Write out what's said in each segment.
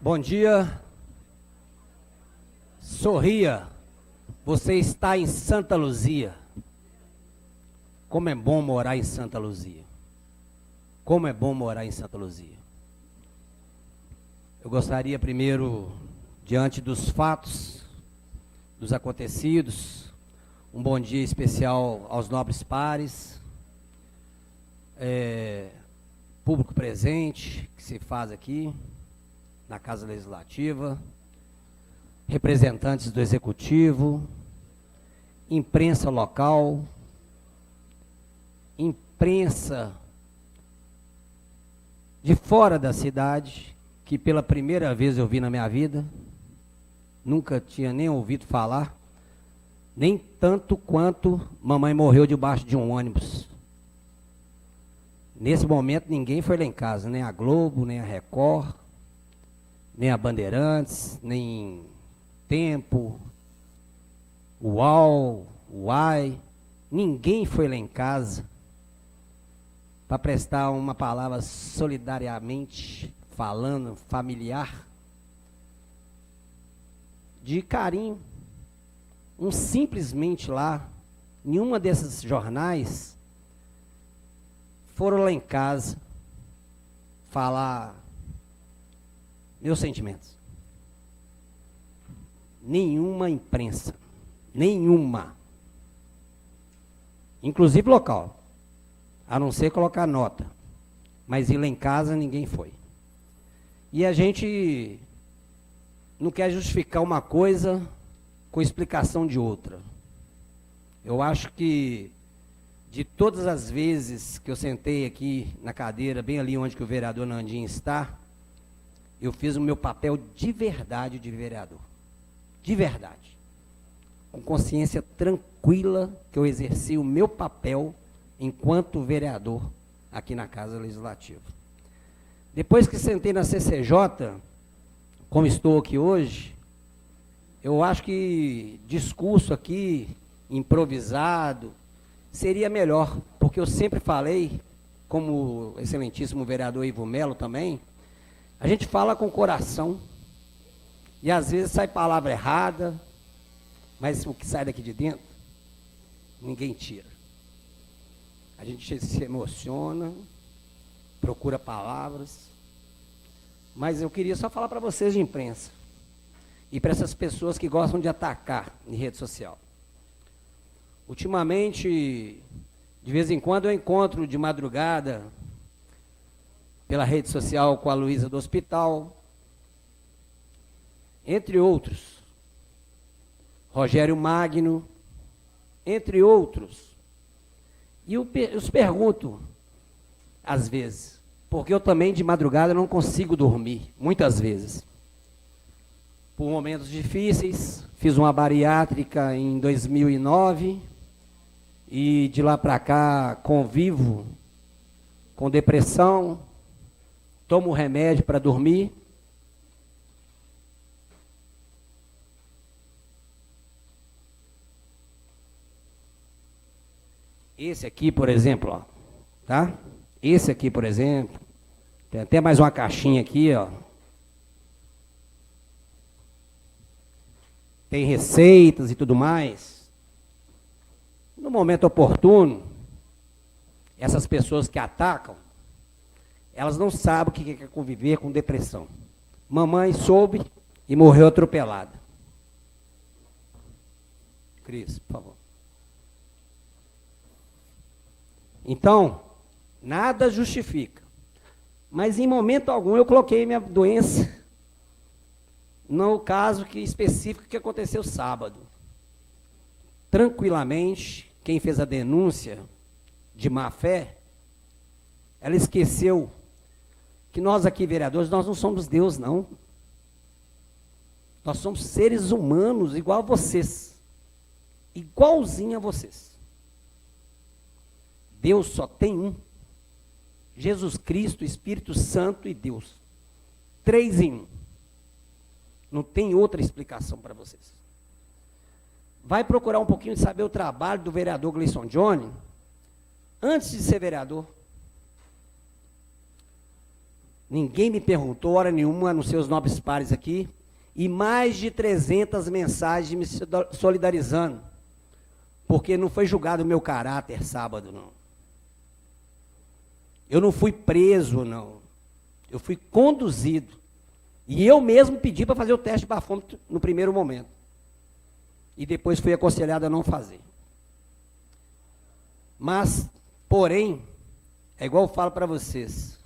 Bom dia. Sorria. Você está em Santa Luzia. Como é bom morar em Santa Luzia. Como é bom morar em Santa Luzia. Eu gostaria primeiro, diante dos fatos, dos acontecidos, um bom dia especial aos nobres pares, público presente que se faz aqui na Casa Legislativa, representantes do Executivo, imprensa local, imprensa de fora da cidade, que pela primeira vez eu vi na minha vida, nunca tinha nem ouvido falar, nem tanto quanto mamãe morreu debaixo de um ônibus. Nesse momento ninguém foi lá em casa, nem a Globo, nem a Record, nem a Bandeirantes, nem Tempo, UOL, UAI, ninguém foi lá em casa para prestar uma palavra solidariamente falando, familiar, de carinho. Simplesmente lá, nenhuma desses jornais foram lá em casa falar meus sentimentos. Nenhuma imprensa, nenhuma, inclusive local, a não ser colocar nota, mas ir lá em casa ninguém foi. E a gente não quer justificar uma coisa com explicação de outra. Eu acho que de todas as vezes que eu sentei aqui na cadeira, bem ali onde que o vereador Nandinho está, eu fiz o meu papel de verdade de vereador. De verdade. Com consciência tranquila que eu exerci o meu papel enquanto vereador aqui na Casa Legislativa. Depois que sentei na CCJ, como estou aqui hoje, eu acho que discurso aqui, improvisado, seria melhor, porque eu sempre falei, como o excelentíssimo vereador Ivo Melo também, a gente fala com o coração, e às vezes sai palavra errada, mas o que sai daqui de dentro, ninguém tira. A gente se emociona, procura palavras, mas eu queria só falar para vocês de imprensa, e para essas pessoas que gostam de atacar em rede social. Ultimamente, de vez em quando eu encontro de madrugada, pela rede social com a Luísa do Hospital, entre outros, Rogério Magno, entre outros. E eu os pergunto, às vezes, porque eu também de madrugada não consigo dormir, muitas vezes. Por momentos difíceis, fiz uma bariátrica em 2009, e de lá para cá convivo com depressão, tomo remédio para dormir. Esse aqui, por exemplo, ó, tá? Esse aqui, por exemplo, tem até mais uma caixinha aqui, ó. Tem receitas e tudo mais. No momento oportuno, essas pessoas que atacam, elas não sabem o que é conviver com depressão. Mamãe soube e morreu atropelada. Cris, por favor. Então, nada justifica. Mas em momento algum eu coloquei minha doença no caso específico que aconteceu sábado. Tranquilamente, quem fez a denúncia de má fé, ela esqueceu que nós aqui, vereadores, nós não somos Deus, não. Nós somos seres humanos igual a vocês. Igualzinho a vocês. Deus só tem um. Jesus Cristo, Espírito Santo e Deus. 3 em 1. Não tem outra explicação para vocês. Vai procurar um pouquinho de saber o trabalho do vereador Gleison Johnny, antes de ser vereador. Ninguém me perguntou hora nenhuma, nos seus nobres pares aqui, e mais de 300 mensagens me solidarizando, porque não foi julgado o meu caráter sábado, não. Eu não fui preso, não. Eu fui conduzido. E eu mesmo pedi para fazer o teste de bafômetro no primeiro momento. E depois fui aconselhado a não fazer. Mas, porém, é igual eu falo para vocês,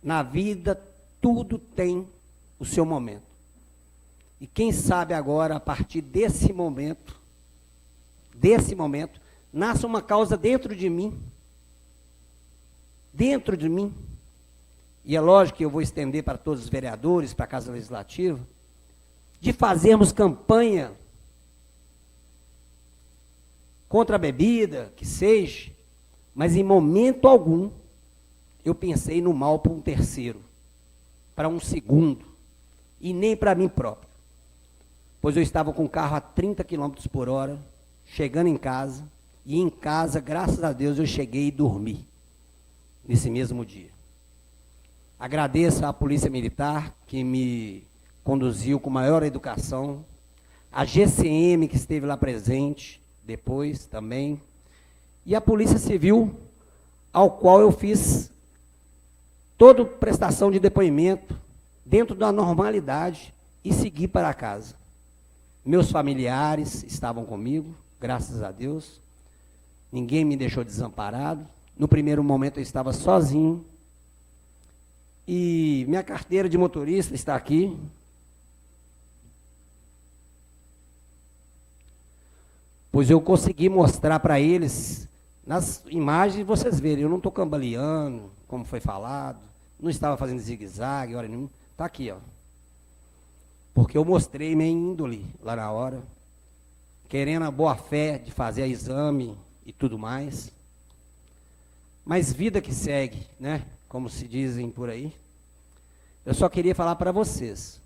na vida tudo tem o seu momento. E quem sabe agora, a partir desse momento, nasce uma causa dentro de mim, e é lógico que eu vou estender para todos os vereadores, para a Casa Legislativa, de fazermos campanha contra a bebida, que seja, mas em momento algum eu pensei no mal para um terceiro, para um segundo, e nem para mim próprio. Pois eu estava com o carro a 30 km por hora, chegando em casa, e em casa, graças a Deus, eu cheguei e dormi, nesse mesmo dia. Agradeço à Polícia Militar, que me conduziu com maior educação, a GCM, que esteve lá presente, depois também, e a Polícia Civil, ao qual eu fiz toda prestação de depoimento, dentro da normalidade, e segui para casa. Meus familiares estavam comigo, graças a Deus, ninguém me deixou desamparado. No primeiro momento eu estava sozinho, e minha carteira de motorista está aqui. Pois eu consegui mostrar para eles, nas imagens vocês verem, eu não estou cambaleando, como foi falado, não estava fazendo zigue-zague, hora nenhuma, está aqui, ó. Porque eu mostrei minha índole lá na hora, querendo a boa fé de fazer exame e tudo mais. Mas vida que segue, né? Como se dizem por aí. Eu só queria falar para vocês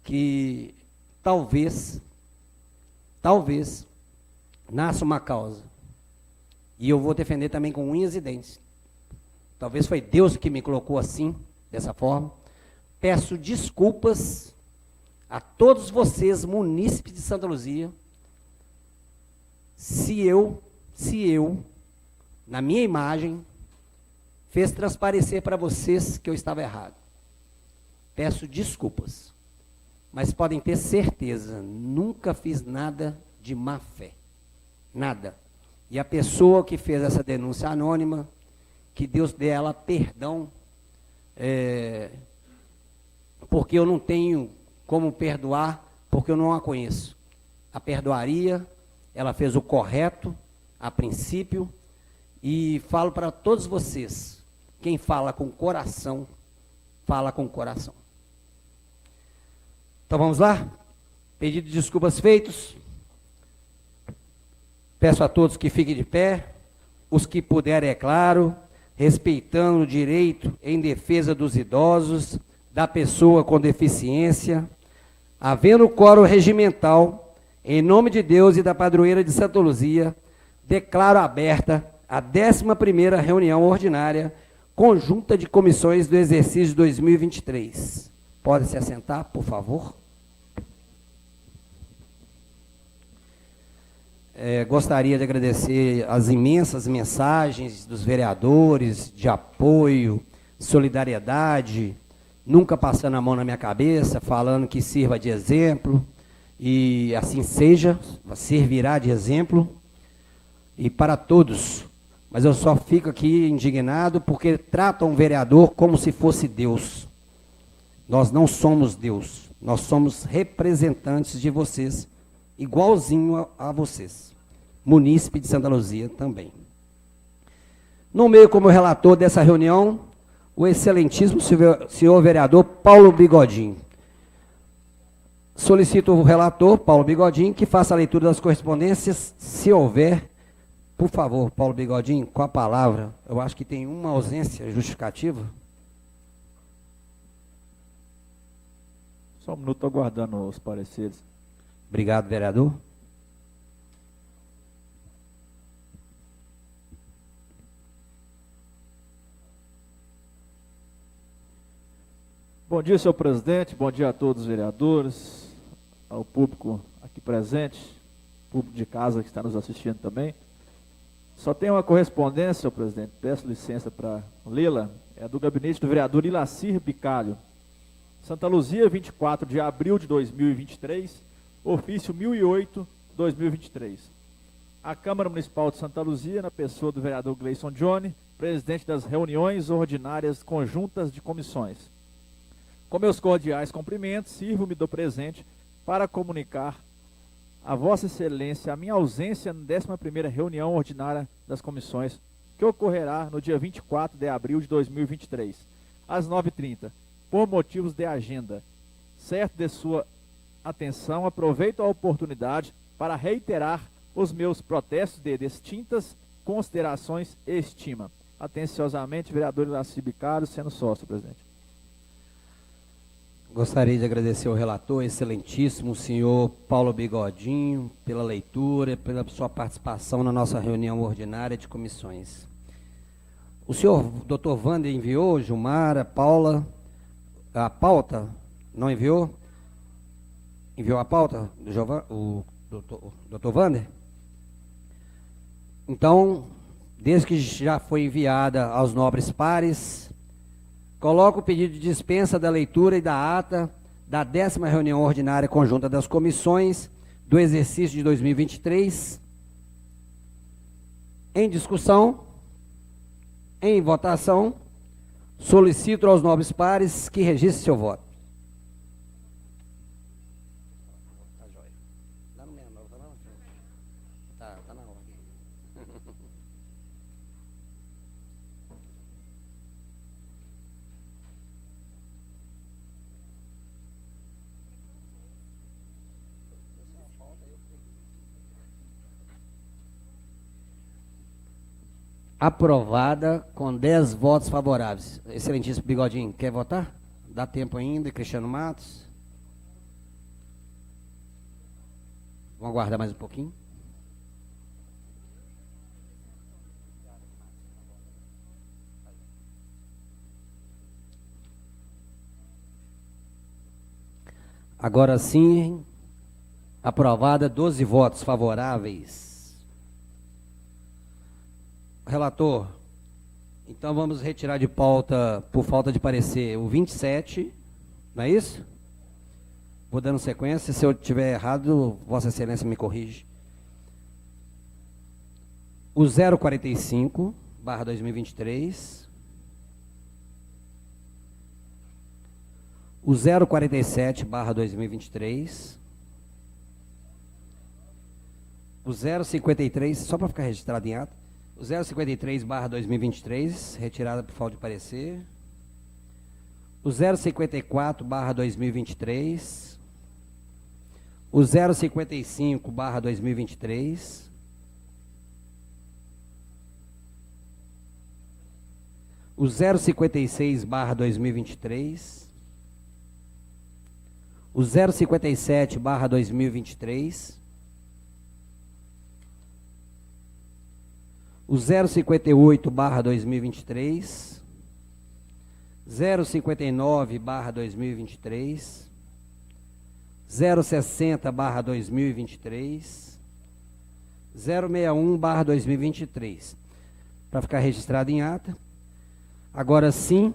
que talvez nasça uma causa. E eu vou defender também com unhas e dentes. Talvez foi Deus que me colocou assim, dessa forma. Peço desculpas a todos vocês, munícipes de Santa Luzia, se eu, na minha imagem, fez transparecer para vocês que eu estava errado. Peço desculpas, mas podem ter certeza, nunca fiz nada de má fé, nada. E a pessoa que fez essa denúncia anônima, que Deus dê a ela perdão, porque eu não tenho como perdoar, porque eu não a conheço. A perdoaria, ela fez o correto, a princípio, e falo para todos vocês, quem fala com coração, fala com coração. Então vamos lá? Pedido de desculpas feitos. Peço a todos que fiquem de pé, os que puderem, é claro, respeitando o direito em defesa dos idosos, da pessoa com deficiência, havendo quórum regimental, em nome de Deus e da padroeira de Santa Luzia, declaro aberta a 11ª reunião ordinária conjunta de comissões do exercício 2023. Pode se assentar, por favor. Gostaria de agradecer as imensas mensagens dos vereadores, de apoio, solidariedade, nunca passando a mão na minha cabeça, falando que sirva de exemplo, e assim seja, servirá de exemplo, e para todos. Mas eu só fico aqui indignado porque tratam um vereador como se fosse Deus. Nós não somos Deus, nós somos representantes de vocês, igualzinho a vocês. Munícipe de Santa Luzia também. No meio como relator dessa reunião, o excelentíssimo senhor vereador Paulo Bigodinho. Solicito o relator, Paulo Bigodinho, que faça a leitura das correspondências, se houver. Por favor, Paulo Bigodinho, com a palavra. Eu acho que tem uma ausência justificativa. Só um minuto, aguardando os pareceres. Obrigado, vereador. Bom dia, senhor presidente. Bom dia a todos os vereadores, ao público aqui presente, público de casa que está nos assistindo também. Só tem uma correspondência, senhor presidente, peço licença para lê-la, é do gabinete do vereador Ilacir Bicalho. Santa Luzia, 24 de abril de 2023, ofício 1008-2023. A Câmara Municipal de Santa Luzia, na pessoa do vereador Gleison Johnny, presidente das reuniões ordinárias conjuntas de comissões. Com meus cordiais cumprimentos, sirvo-me do presente para comunicar a Vossa Excelência a minha ausência na 11ª reunião ordinária das comissões, que ocorrerá no dia 24 de abril de 2023, às 9h30, por motivos de agenda. Certo de sua atenção, aproveito a oportunidade para reiterar os meus protestos de distintas considerações e estima. Atenciosamente, vereador Ilacir Bicalho, sendo sócio, presidente. Gostaria de agradecer ao relator, excelentíssimo senhor Paulo Bigodinho, pela leitura, pela sua participação na nossa reunião ordinária de comissões. O senhor doutor Wander enviou, Gilmara, Paula, a pauta? Não enviou? Enviou a pauta, o doutor Wander? Então, desde que já foi enviada aos nobres pares, coloco o pedido de dispensa da leitura e da ata da 10ª reunião ordinária conjunta das comissões do exercício de 2023. Em discussão, em votação, solicito aos nobres pares que registrem seu voto. Tá na hora. Aprovada com 10 votos favoráveis. Excelentíssimo Bigodinho, quer votar? Dá tempo ainda, Cristiano Matos. Vamos aguardar mais um pouquinho. Agora sim, aprovada, 12 votos favoráveis. Relator, então vamos retirar de pauta, por falta de parecer, o 27, não é isso? Vou dando sequência, se eu estiver errado, Vossa Excelência me corrige. O 045/2023. O 047/2023. O 053, só para ficar registrado em ata. O 053/2023, retirada por falta de parecer. O 054/2023. O 055/2023. O 056/2023. O 057/2023. O 058/2023, 059/2023, 060/2023, 061/2023. Para ficar registrado em ata. Agora sim,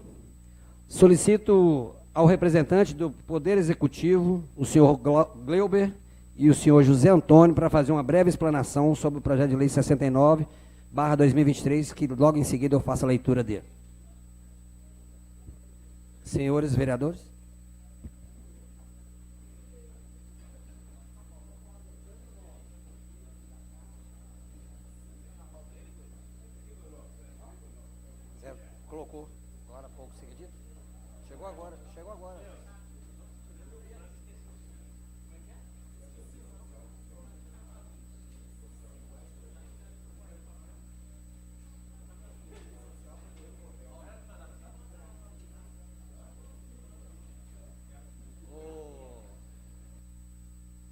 solicito ao representante do Poder Executivo, o senhor Gleuber e o senhor José Antônio, para fazer uma breve explanação sobre o projeto de lei 69/2023, que logo em seguida eu faço a leitura dele. Senhores vereadores. Colocou agora há pouco seguidito? Chegou agora.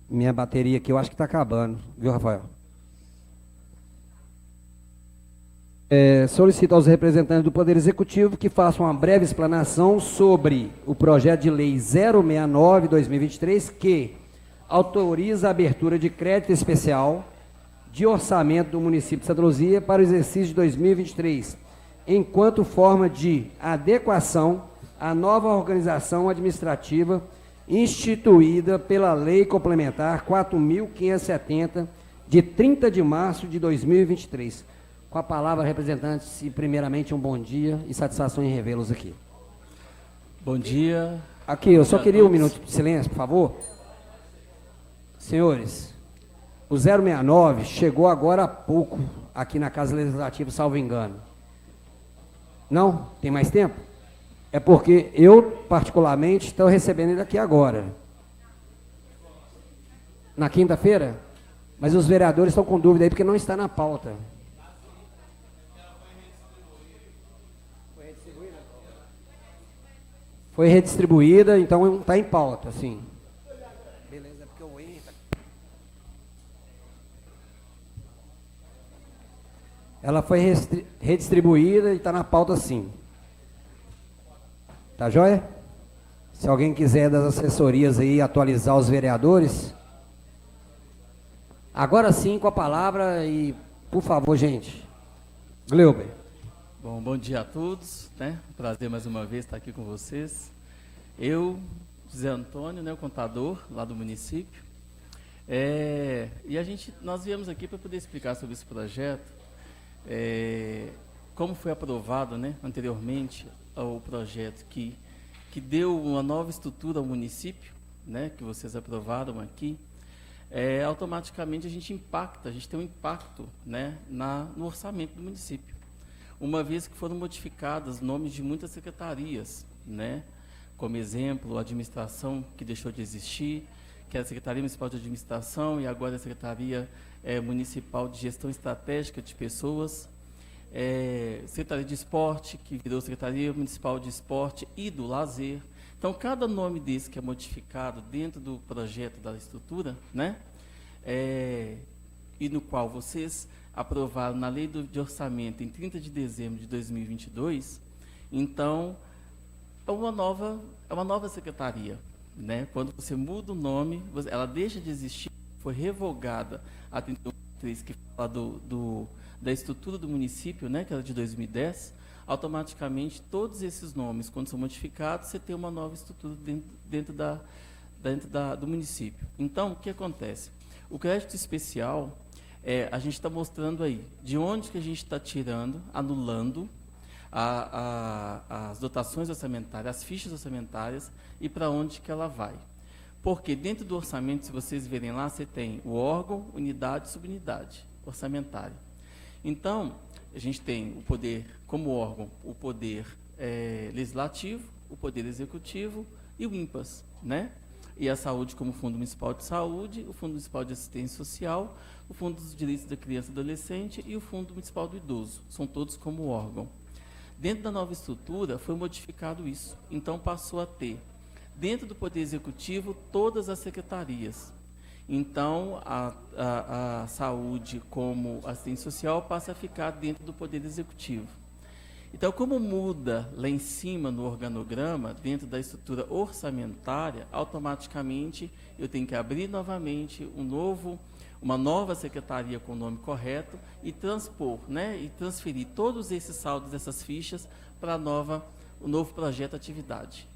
Minha bateria aqui eu acho que está acabando, viu, Rafael? Solicito aos representantes do Poder Executivo que façam uma breve explanação sobre o projeto de lei 069/2023, que autoriza a abertura de crédito especial de orçamento do município de Santa Luzia para o exercício de 2023, enquanto forma de adequação à nova organização administrativa instituída pela Lei Complementar 4.570, de 30 de março de 2023. Com a palavra, representantes, e primeiramente um bom dia e satisfação em revê-los aqui. Bom dia. Aqui, eu só queria um minuto de silêncio, por favor. Senhores, o 069 chegou agora há pouco aqui na Casa Legislativa, salvo engano. Não? Tem mais tempo? É porque eu, particularmente, estou recebendo ele aqui agora. Na quinta-feira? Mas os vereadores estão com dúvida aí porque não está na pauta. Foi redistribuída, então está em pauta, sim. Beleza, porque o Henrique... Ela foi redistribuída e está na pauta, sim. Tá joia? Se alguém quiser das assessorias aí atualizar os vereadores. Agora sim, com a palavra e, por favor, gente. Gleuber. Bom dia a todos, né? Prazer mais uma vez estar aqui com vocês. Eu, José Antônio, né, o contador lá do município. E nós viemos aqui para poder explicar sobre esse projeto, como foi aprovado, né, anteriormente ao projeto que deu uma nova estrutura ao município, né, que vocês aprovaram aqui. Automaticamente a gente tem um impacto, né, no orçamento do município. Uma vez que foram modificados nomes de muitas secretarias, né? Como exemplo, a administração, que deixou de existir, que era a Secretaria Municipal de Administração e agora a Secretaria Municipal de Gestão Estratégica de Pessoas, Secretaria de Esporte, que virou Secretaria Municipal de Esporte e do Lazer. Então, cada nome desse que é modificado dentro do projeto da estrutura, né? E no qual vocês aprovaram na lei de orçamento em 30 de dezembro de 2022, então é uma nova secretaria, né? Quando você muda o nome, ela deixa de existir, foi revogada a 31.3, que fala da estrutura do município, né? Que era de 2010, automaticamente todos esses nomes, quando são modificados, você tem uma nova estrutura dentro do município. Então, o que acontece? O crédito especial, a gente está mostrando aí de onde que a gente está tirando, anulando as dotações orçamentárias, as fichas orçamentárias e para onde que ela vai. Porque dentro do orçamento, se vocês verem lá, você tem o órgão, unidade e subunidade orçamentária. Então, a gente tem o poder, como órgão, o poder legislativo, o poder executivo e o INPAS, né? E a saúde como Fundo Municipal de Saúde, o Fundo Municipal de Assistência Social, o Fundo dos Direitos da Criança e do Adolescente e o Fundo Municipal do Idoso. São todos como órgão. Dentro da nova estrutura, foi modificado isso. Então, passou a ter, dentro do Poder Executivo, todas as secretarias. Então, a saúde como assistência social passa a ficar dentro do Poder Executivo. Então, como muda lá em cima no organograma, dentro da estrutura orçamentária, automaticamente eu tenho que abrir novamente uma nova secretaria com o nome correto e transpor, né, e transferir todos esses saldos dessas fichas para o novo projeto de atividade,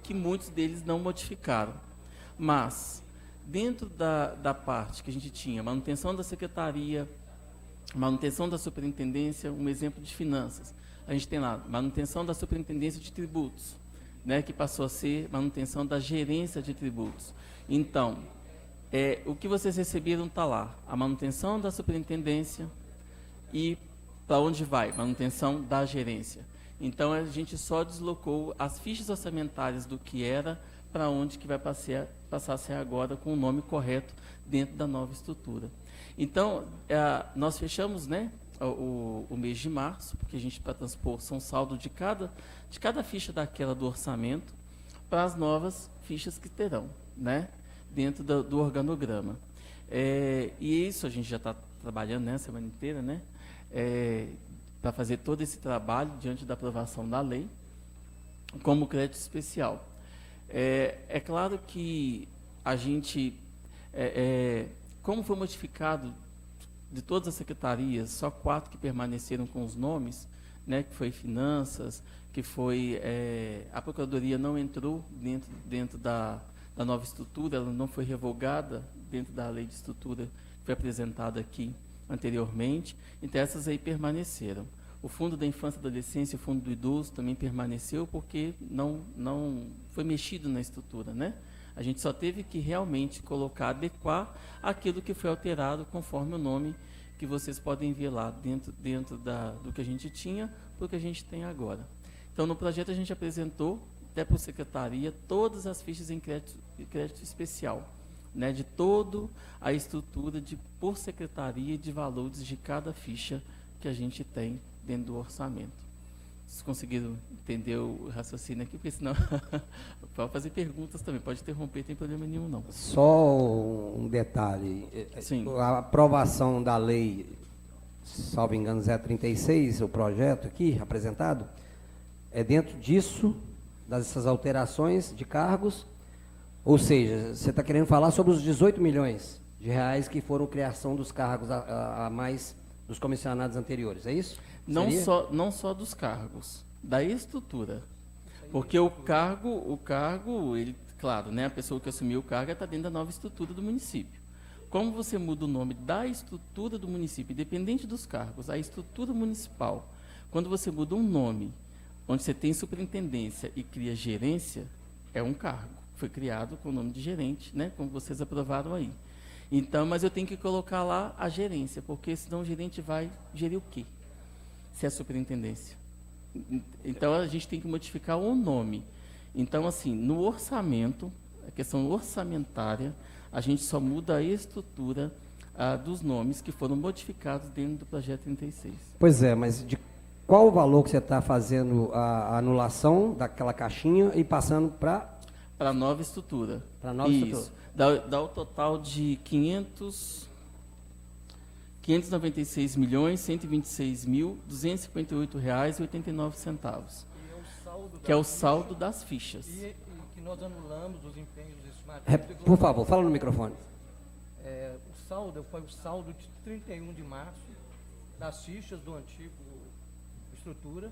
que muitos deles não modificaram. Mas, dentro da parte que a gente tinha, manutenção da secretaria, manutenção da superintendência, um exemplo de finanças. A gente tem lá manutenção da superintendência de tributos, né, que passou a ser manutenção da gerência de tributos. Então, o que vocês receberam está lá, a manutenção da superintendência e para onde vai? Manutenção da gerência. Então, a gente só deslocou as fichas orçamentárias do que era para onde que vai passar a ser agora com o nome correto dentro da nova estrutura. Então, nós fechamos, né, o mês de março, porque a gente, para transpor, são saldo de cada ficha daquela do orçamento para as novas fichas que terão, né, dentro do organograma. E isso a gente já está trabalhando, né, a semana inteira, né, para fazer todo esse trabalho diante da aprovação da lei, como crédito especial. É claro que a gente, como foi modificado de todas as secretarias, só 4 que permaneceram com os nomes, né, que foi Finanças, que foi a Procuradoria não entrou dentro da nova estrutura, ela não foi revogada dentro da lei de estrutura que foi apresentada aqui anteriormente, então essas aí permaneceram. O Fundo da Infância e Adolescência e o Fundo do Idoso também permaneceu porque não foi mexido na estrutura, né? A gente só teve que realmente adequar aquilo que foi alterado conforme o nome que vocês podem ver lá dentro do que a gente tinha para o que a gente tem agora. Então, no projeto a gente apresentou até para a Secretaria todas as fichas em crédito especial, né, de toda a estrutura por secretaria de valores de cada ficha que a gente tem dentro do orçamento. Vocês conseguiram entender o raciocínio aqui? Porque senão pode fazer perguntas também, pode interromper, não tem problema nenhum não. Só um detalhe. Sim. A aprovação da lei, salvo engano, 036, o projeto aqui apresentado, é dentro disso, dessas alterações de cargos, ou seja, você está querendo falar sobre os 18 milhões de reais que foram criação dos cargos a mais dos comissionados anteriores, é isso? Não só dos cargos, da estrutura. Porque o cargo, ele, claro, né, a pessoa que assumiu o cargo está dentro da nova estrutura do município. Como você muda o nome da estrutura do município, independente dos cargos, a estrutura municipal, quando você muda um nome, onde você tem superintendência e cria gerência, é um cargo. Foi criado com o nome de gerente, né, como vocês aprovaram aí. Então, mas eu tenho que colocar lá a gerência, porque senão o gerente vai gerir o quê? Se é a superintendência. Então, a gente tem que modificar o nome. Então, assim, no orçamento, a questão orçamentária, a gente só muda a estrutura dos nomes que foram modificados dentro do projeto 36. Pois é, mas de qual o valor que você está fazendo a anulação daquela caixinha e passando para... Para a nova estrutura. Para a nova estrutura. Dá o total de 596.126.258,89, que é o saldo das fichas. E que nós anulamos os empenhos estimativos. Por favor, fala no microfone. O saldo foi o saldo de 31 de março das fichas do antigo estrutura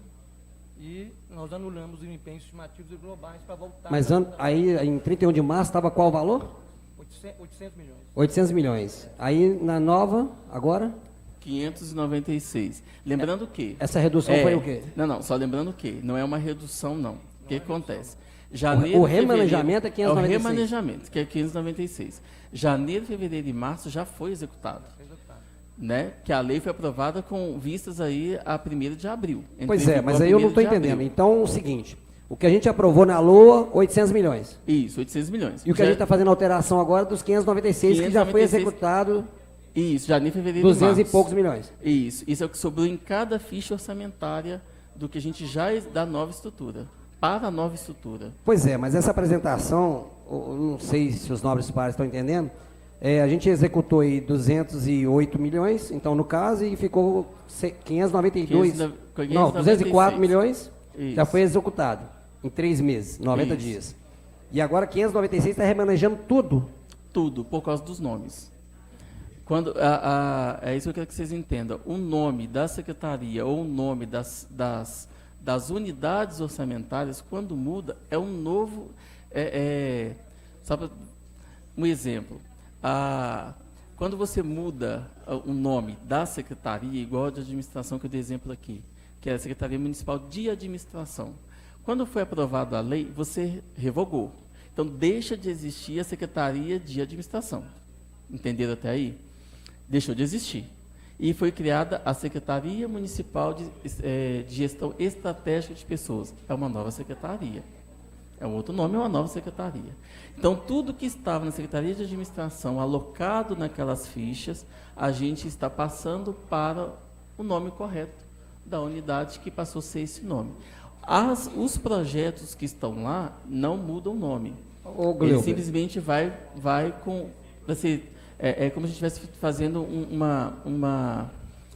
e nós anulamos os empenhos estimativos e globais para voltar... Mas aí, em 31 de março, estava qual o valor? 800 milhões. 800 milhões. Aí, na nova, agora? 596. Lembrando que... Essa redução foi o quê? Não, só lembrando que não é uma redução, não. O que acontece? O remanejamento é 596. É o remanejamento, que é 596. Janeiro, fevereiro e março já foi executado. Né? Que a lei foi aprovada com vistas aí a 1º de abril. Pois é, mas aí eu não estou entendendo. Então, é o seguinte, o que a gente aprovou na LOA, 800 milhões. Isso, 800 milhões. E o que a gente está fazendo alteração agora dos 596, que já foi executado... Isso, janeiro, fevereiro e março. 200 e poucos milhões. Isso é o que sobrou em cada ficha orçamentária do que a gente já da nova estrutura, para a nova estrutura. Pois é, mas essa apresentação, eu não sei se os nobres pares estão entendendo, a gente executou aí 208 milhões, então no caso, e ficou 592, 204 milhões, isso. Já foi executado em 3 meses, 90 isso. dias. E agora 596 está remanejando tudo? Tudo, por causa dos nomes. Quando, é isso que eu quero que vocês entendam. O nome da secretaria ou o nome das unidades orçamentárias, quando muda, é um novo... só para um exemplo. Quando você muda o nome da secretaria, igual a de administração que eu dei exemplo aqui, que é a Secretaria Municipal de Administração. Quando foi aprovada a lei, você revogou. Então, deixa de existir a Secretaria de Administração. Entenderam até aí? Deixou de existir. E foi criada a Secretaria Municipal de Gestão Estratégica de Pessoas. É uma nova secretaria. É um outro nome, é uma nova secretaria. Então, tudo que estava na Secretaria de Administração, alocado naquelas fichas, a gente está passando para o nome correto da unidade que passou a ser esse nome. Os projetos que estão lá não mudam o nome. Ele simplesmente vai com... É como se estivesse fazendo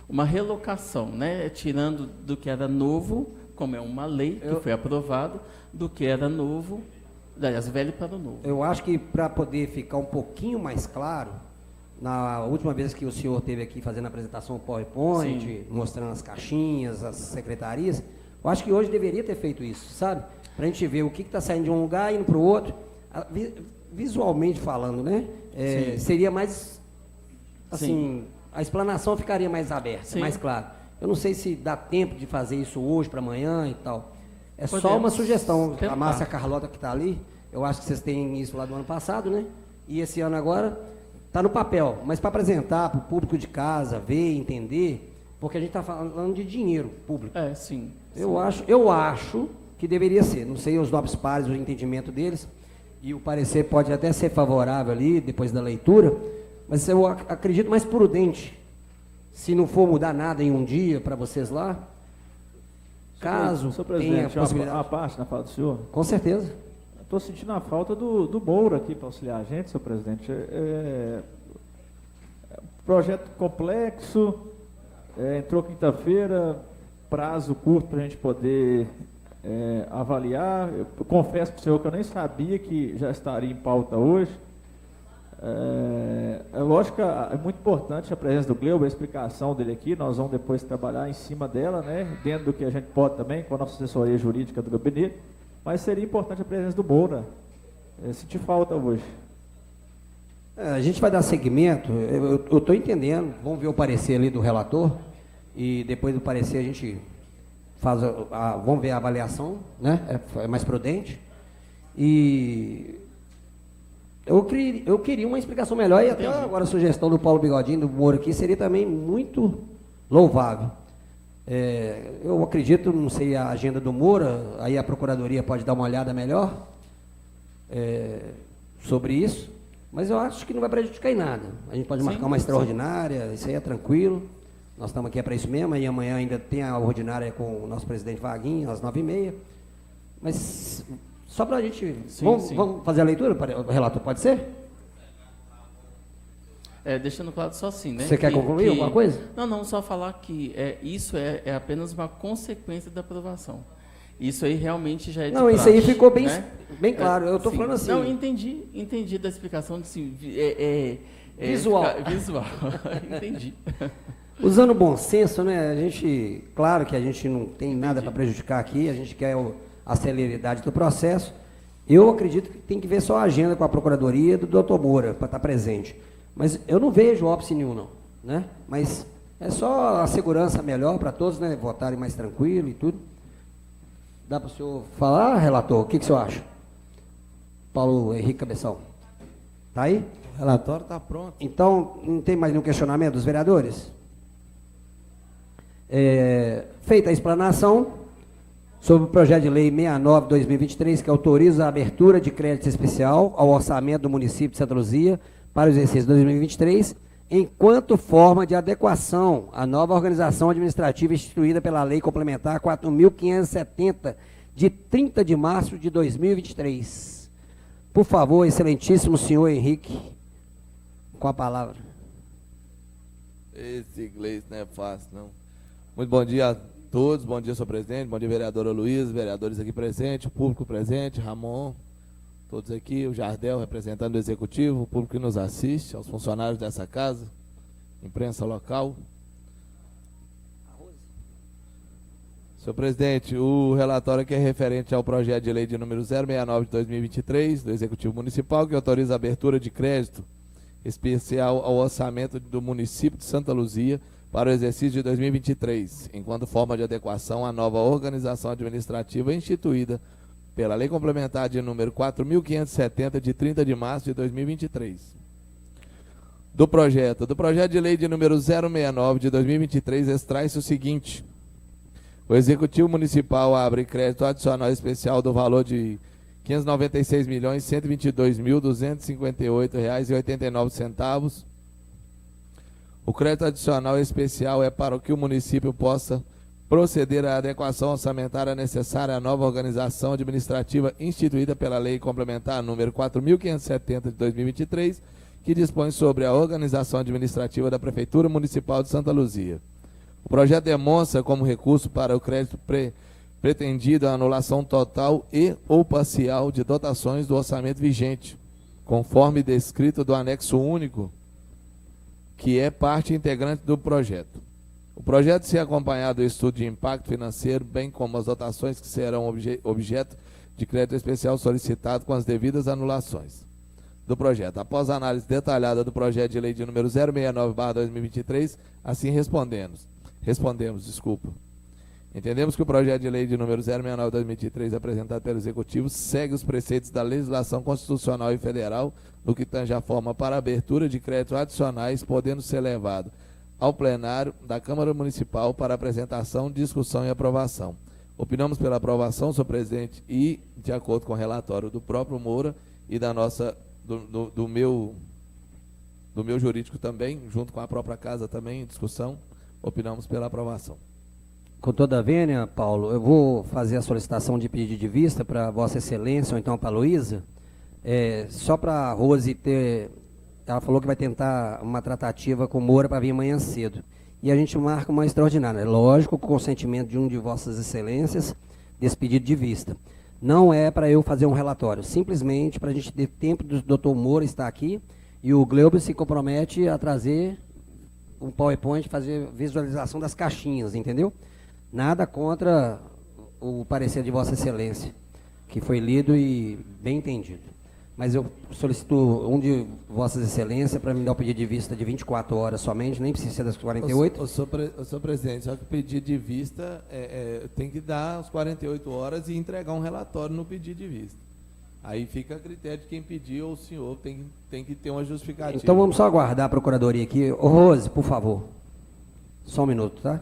uma relocação, né? Tirando do que era novo, como é uma lei que foi aprovado, do que era novo, aliás, velho para o novo. Eu acho que para poder ficar um pouquinho mais claro, na última vez que o senhor esteve aqui fazendo a apresentação PowerPoint, Sim. mostrando as caixinhas, as secretarias, eu acho que hoje deveria ter feito isso, sabe? Para a gente ver o que está saindo de um lugar e indo para o outro. Visualmente falando, né? Seria mais, assim, a explanação ficaria mais aberta, Sim. mais clara. Eu não sei se dá tempo de fazer isso hoje para amanhã e tal. É só Podemos uma sugestão. tentar. A Márcia Carlota que está ali, eu acho que vocês têm isso lá do ano passado, né? E esse ano agora está no papel. Mas para apresentar para o público de casa, ver, entender, porque a gente está falando de dinheiro público. Sim. Eu acho que deveria ser. Não sei os nobres pares, o entendimento deles, e o parecer pode até ser favorável ali, depois da leitura, mas eu acredito mais prudente, se não for mudar nada em um dia para vocês lá, caso Senhor tenha presidente, possibilidade. uma parte na fala do senhor. Com certeza. Estou sentindo a falta do Moura aqui para auxiliar a gente, senhor presidente. Projeto complexo, entrou quinta-feira, prazo curto para a gente poder avaliar. Eu confesso para o senhor que eu nem sabia que já estaria em pauta hoje. Lógico que é muito importante a presença do Gleuber, a explicação dele aqui. Nós vamos depois trabalhar em cima dela, né, dentro do que a gente pode também, com a nossa assessoria jurídica do gabinete. Mas seria importante a presença do Moura. Senti falta hoje. A gente vai dar seguimento, eu estou entendendo, vamos ver o parecer ali do relator, e depois do parecer a gente faz vamos ver a avaliação, né? É mais prudente. E eu queria uma explicação melhor, e até agora a sugestão do Paulo Bigodinho, do Moura aqui, seria também muito louvável. Eu acredito, não sei a agenda do Moura, aí a Procuradoria pode dar uma olhada melhor sobre isso, mas eu acho que não vai prejudicar em nada. A gente pode marcar uma extraordinária, isso aí é tranquilo. Nós estamos aqui para isso mesmo, e amanhã ainda tem a ordinária com o nosso presidente Vaguinho, às 9h30. Mas só para a gente... Vamos fazer a leitura, relator, pode ser? Deixando claro só assim, né? Você quer concluir alguma coisa? Não, só falar que isso é apenas uma consequência da aprovação. Isso aí realmente já é de Não, isso praxe, aí ficou bem, né? bem claro. Eu estou falando assim... Não, entendi da explicação de assim, visual. Visual, entendi. Usando o bom senso, né? A gente, claro que a gente não tem nada para prejudicar aqui, a gente quer a celeridade do processo. Eu acredito que tem que ver só a agenda com a Procuradoria do Dr. Moura para estar presente. Mas eu não vejo óbice nenhum, não, né? Mas é só a segurança melhor para todos, né? Votarem mais tranquilo e tudo. Dá para o senhor falar, relator? O que o senhor acha? Paulo Henrique Cabeção. Tá aí? O relatório está pronto. Então, não tem mais nenhum questionamento dos vereadores? Feita a explanação sobre o projeto de lei 69/2023, que autoriza a abertura de crédito especial ao orçamento do município de Santa Luzia para o exercício 2023, enquanto forma de adequação à nova organização administrativa instituída pela Lei Complementar 4.570, de 30 de março de 2023. Por favor, excelentíssimo senhor Henrique, com a palavra. Esse inglês não é fácil, não. Muito bom dia a todos, bom dia, senhor presidente, bom dia, vereadora Luiz, vereadores aqui presentes, o público presente, Ramon, todos aqui, o Jardel, representando o executivo, o público que nos assiste, aos funcionários dessa casa, imprensa local. Senhor presidente, o relatório aqui é referente ao projeto de lei de número 069 de 2023, do Executivo Municipal, que autoriza a abertura de crédito especial ao orçamento do município de Santa Luzia para o exercício de 2023, enquanto forma de adequação à nova organização administrativa instituída pela Lei Complementar de número 4.570, de 30 de março de 2023. Do projeto de lei de número 069 de 2023, extrai-se o seguinte: o Executivo Municipal abre crédito adicional especial do valor de R$ 596.122.258,89. O crédito adicional especial é para que o município possa proceder à adequação orçamentária necessária à nova organização administrativa instituída pela Lei Complementar número 4.570 de 2023, que dispõe sobre a organização administrativa da Prefeitura Municipal de Santa Luzia. O projeto demonstra como recurso para o crédito pretendido a anulação total e ou parcial de dotações do orçamento vigente, conforme descrito do anexo único, que é parte integrante do projeto. O projeto se acompanhado do estudo de impacto financeiro, bem como as dotações que serão objeto de crédito especial solicitado com as devidas anulações do projeto. Após a análise detalhada do projeto de lei de número 069/2023, assim respondemos, entendemos que o projeto de lei de número 069/2023 apresentado pelo Executivo segue os preceitos da legislação constitucional e federal no que tange a forma para abertura de créditos adicionais, podendo ser levado ao plenário da Câmara Municipal para apresentação, discussão e aprovação. Opinamos pela aprovação, senhor presidente, e de acordo com o relatório do próprio Moura e da nossa, do meu jurídico também, junto com a própria casa também, em discussão, opinamos pela aprovação. Com toda a vênia, Paulo, eu vou fazer a solicitação de pedido de vista para Vossa Excelência, ou então para a Luísa, só para a Rose ter... Ela falou que vai tentar uma tratativa com o Moura para vir amanhã cedo. E a gente marca uma extraordinária. Lógico, com o consentimento de um de Vossas Excelências, desse pedido de vista. Não é para eu fazer um relatório, simplesmente para a gente ter tempo do Dr. Moura estar aqui e o Gleuber se compromete a trazer um PowerPoint, fazer visualização das caixinhas, entendeu? Nada contra o parecer de Vossa Excelência, que foi lido e bem entendido. Mas eu solicito um de Vossas Excelências para me dar o pedido de vista de 24 horas somente, nem precisa ser das 48. O senhor presidente, só que o pedido de vista tem que dar as 48 horas e entregar um relatório no pedido de vista. Aí fica a critério de quem pediu, ou o senhor tem que ter uma justificativa. Então vamos só aguardar a procuradoria aqui. Ô Rose, por favor. Só um minuto, tá?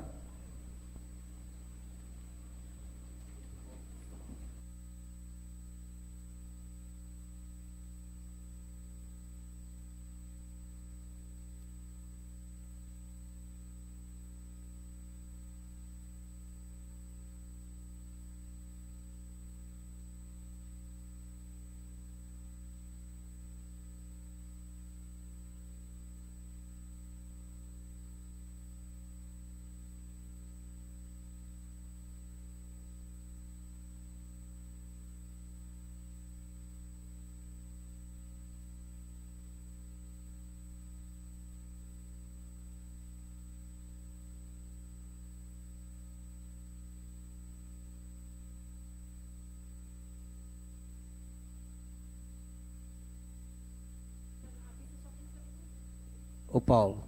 Ô Paulo,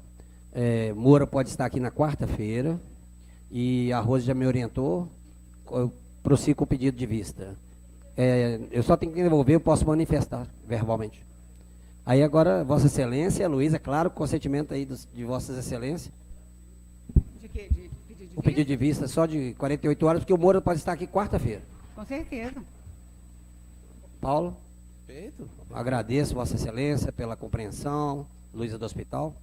Moura pode estar aqui na quarta-feira e a Rose já me orientou, eu prossigo com o pedido de vista. Eu só tenho que devolver, eu posso manifestar verbalmente. Aí agora, Vossa Excelência, Luísa, claro, consentimento aí de Vossas Excelências. De quê? De pedido de O pedido de vista só de 48 horas, porque o Moura pode estar aqui quarta-feira. Com certeza. Paulo, Perfeito. agradeço Vossa Excelência pela compreensão, Luísa do Hospital.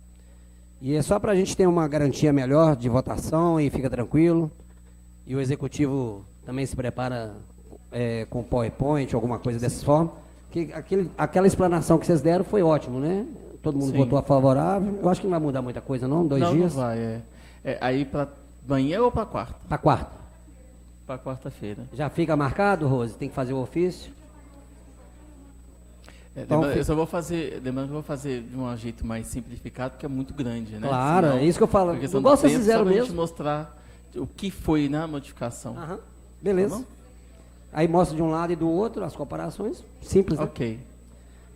E é só para a gente ter uma garantia melhor de votação e fica tranquilo. E o Executivo também se prepara com PowerPoint, alguma coisa dessa forma. Que aquela explanação que vocês deram foi ótimo, né? Todo mundo Sim. votou a favorável. Eu acho que não vai mudar muita coisa, não? Dois Não, dias? não vai. Aí para amanhã ou para quarta? Para quarta. Para quarta-feira. Já fica marcado, Rose? Tem que fazer o ofício? Então, Lembrando que eu vou fazer de um jeito mais simplificado, porque é muito grande, né? Claro, Senão, é isso que eu falo. por questão Igual do vocês tempo, fizeram só pra gente mesmo. mostrar o que foi na modificação. Aham, beleza. Tá bom? Aí mostra de um lado e do outro as comparações. Simples, né? Ok.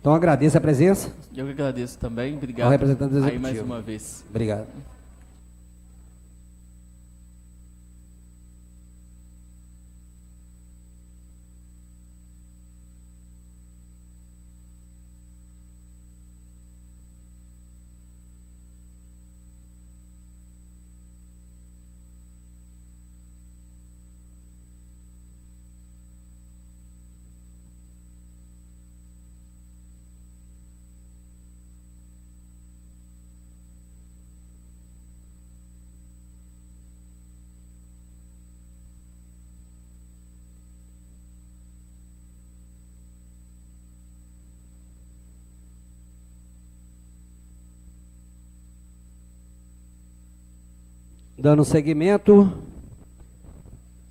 Então agradeço a presença. Eu que agradeço também. Obrigado. Ao representante do Aí Executivo. mais uma vez. Obrigado. Dando seguimento,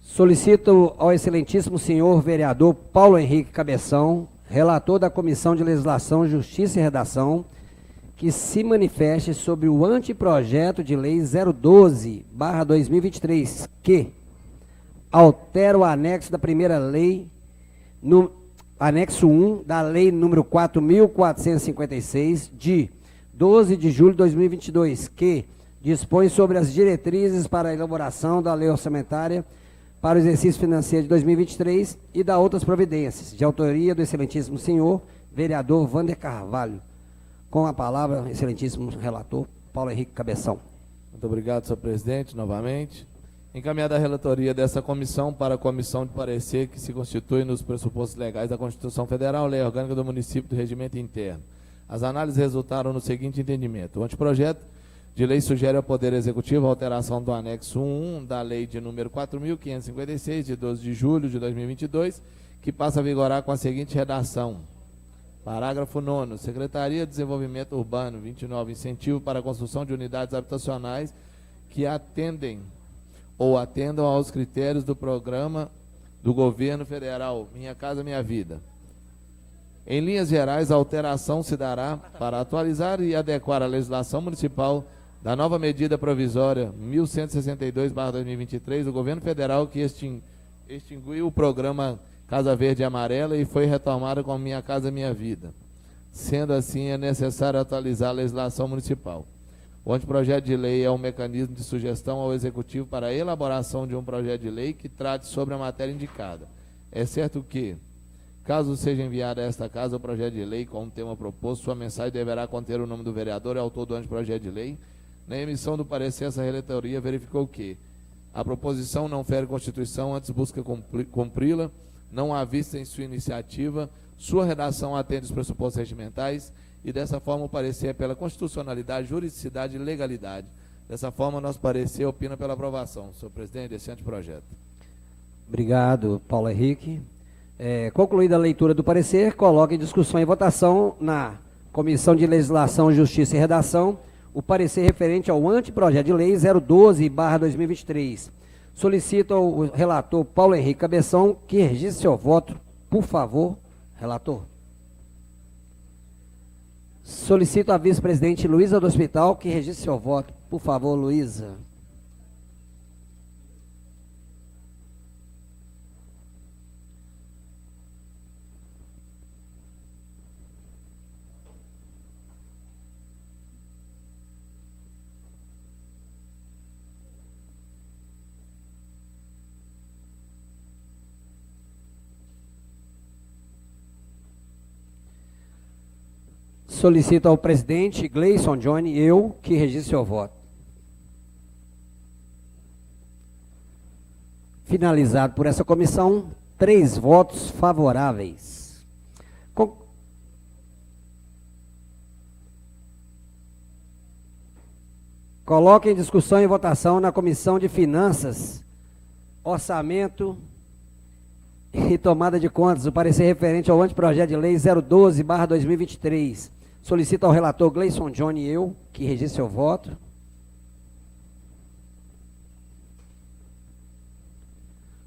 solicito ao excelentíssimo senhor vereador Paulo Henrique Cabeção, relator da Comissão de Legislação, Justiça e Redação, que se manifeste sobre o anteprojeto de lei 012/2023, que altera o anexo da primeira lei, no anexo 1 da lei número 4.456, de 12 de julho de 2022, que dispõe sobre as diretrizes para a elaboração da lei orçamentária para o exercício financeiro de 2023 e da outras providências, de autoria do excelentíssimo senhor vereador Vander Carvalho. Com a palavra, excelentíssimo relator Paulo Henrique Cabeção. Muito obrigado, senhor presidente, novamente. Encaminhada a relatoria dessa comissão para a comissão de parecer que se constitui nos pressupostos legais da Constituição Federal, lei orgânica do município, do regimento interno. As análises resultaram no seguinte entendimento: o anteprojeto de lei sugere ao Poder Executivo a alteração do anexo 1 da lei de número 4.556, de 12 de julho de 2022, que passa a vigorar com a seguinte redação. Parágrafo 9º. Secretaria de Desenvolvimento Urbano, 29, incentivo para a construção de unidades habitacionais que atendem ou atendam aos critérios do programa do governo federal Minha Casa Minha Vida. Em linhas gerais, a alteração se dará para atualizar e adequar a legislação municipal da nova medida provisória 1162/2023 do governo federal, que extinguiu o programa Casa Verde e Amarela e foi retomada com Minha Casa Minha Vida. Sendo assim, é necessário atualizar a legislação municipal. O anteprojeto de lei é um mecanismo de sugestão ao Executivo para a elaboração de um projeto de lei que trate sobre a matéria indicada. É certo que, caso seja enviado a esta casa o projeto de lei com o tema proposto, sua mensagem deverá conter o nome do vereador e autor do anteprojeto de lei. Na emissão do parecer, essa relatoria verificou que a proposição não fere Constituição, antes busca cumpri-la, não há vista em sua iniciativa, sua redação atende os pressupostos regimentais e, dessa forma, o parecer é pela constitucionalidade, juridicidade e legalidade. Dessa forma, nosso parecer opina pela aprovação. Senhor presidente, desse anteprojeto. Obrigado, Paulo Henrique. Concluída a leitura do parecer, coloca em discussão e votação na Comissão de Legislação, Justiça e Redação o parecer referente ao anteprojeto de lei 012/2023. Solicito ao relator Paulo Henrique Cabeção que registre seu voto, por favor, relator. Solicito a vice-presidente Luísa do Hospital que registre seu voto, por favor, Luísa. Solicito ao presidente Gleison Johnny, eu, que registre seu voto. Finalizado por essa comissão, 3 votos favoráveis. Coloque em discussão e votação na Comissão de Finanças, Orçamento e Tomada de Contas o parecer referente ao anteprojeto de lei 012/2023. Solicito ao relator Gleison Johnny e eu que registre seu voto.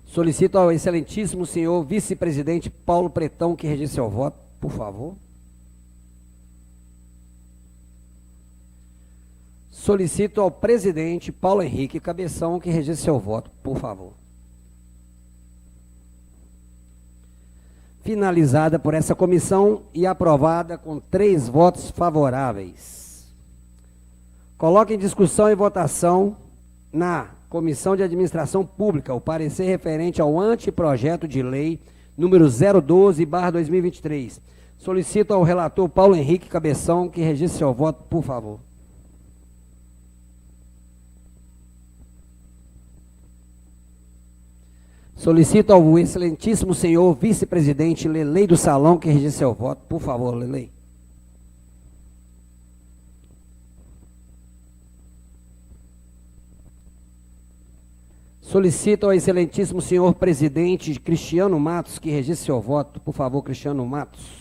Solicito ao excelentíssimo senhor vice-presidente Paulo Pretão que registre seu voto, por favor. Solicito ao presidente Paulo Henrique Cabeção que registre seu voto, por favor. Finalizada por essa comissão e aprovada com 3 votos favoráveis. Coloque em discussão e votação na Comissão de Administração Pública o parecer referente ao anteprojeto de lei número 012/2023. Solicito ao relator Paulo Henrique Cabeção que registre seu voto, por favor. Solicito ao excelentíssimo senhor vice-presidente Lelei do Salão que registre seu voto. Por favor, Lelei. Solicito ao excelentíssimo senhor presidente Cristiano Matos que registre seu voto. Por favor, Cristiano Matos.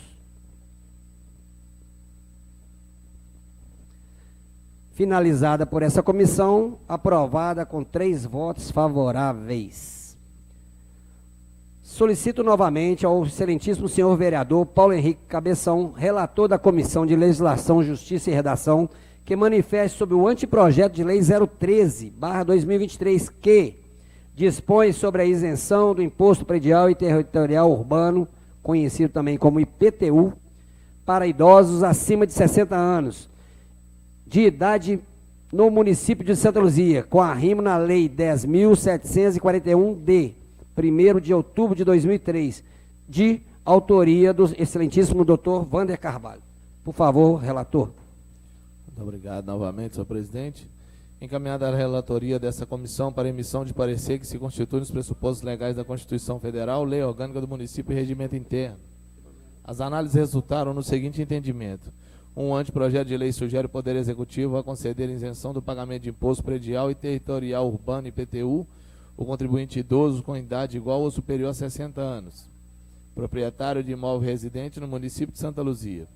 Finalizada por essa comissão, aprovada com 3 votos favoráveis. Solicito novamente ao excelentíssimo senhor vereador Paulo Henrique Cabeção, relator da Comissão de Legislação, Justiça e Redação, que manifeste sobre o anteprojeto de lei 013/2023, que dispõe sobre a isenção do Imposto Predial e Territorial Urbano, conhecido também como IPTU, para idosos acima de 60 anos, de idade no município de Santa Luzia, com arrimo na Lei 10.741 de 1º de outubro de 2003, de autoria do excelentíssimo doutor Wander Carvalho. Por favor, relator. Muito obrigado novamente, senhor presidente. Encaminhada a relatoria dessa comissão para emissão de parecer que se constitui nos pressupostos legais da Constituição Federal, Lei Orgânica do Município e Regimento Interno. As análises resultaram no seguinte entendimento. Um anteprojeto de lei sugere o Poder Executivo a conceder isenção do pagamento de imposto predial e territorial urbano IPTU, o contribuinte idoso com idade igual ou superior a 60 anos, proprietário de imóvel residente no município de Santa Luzia.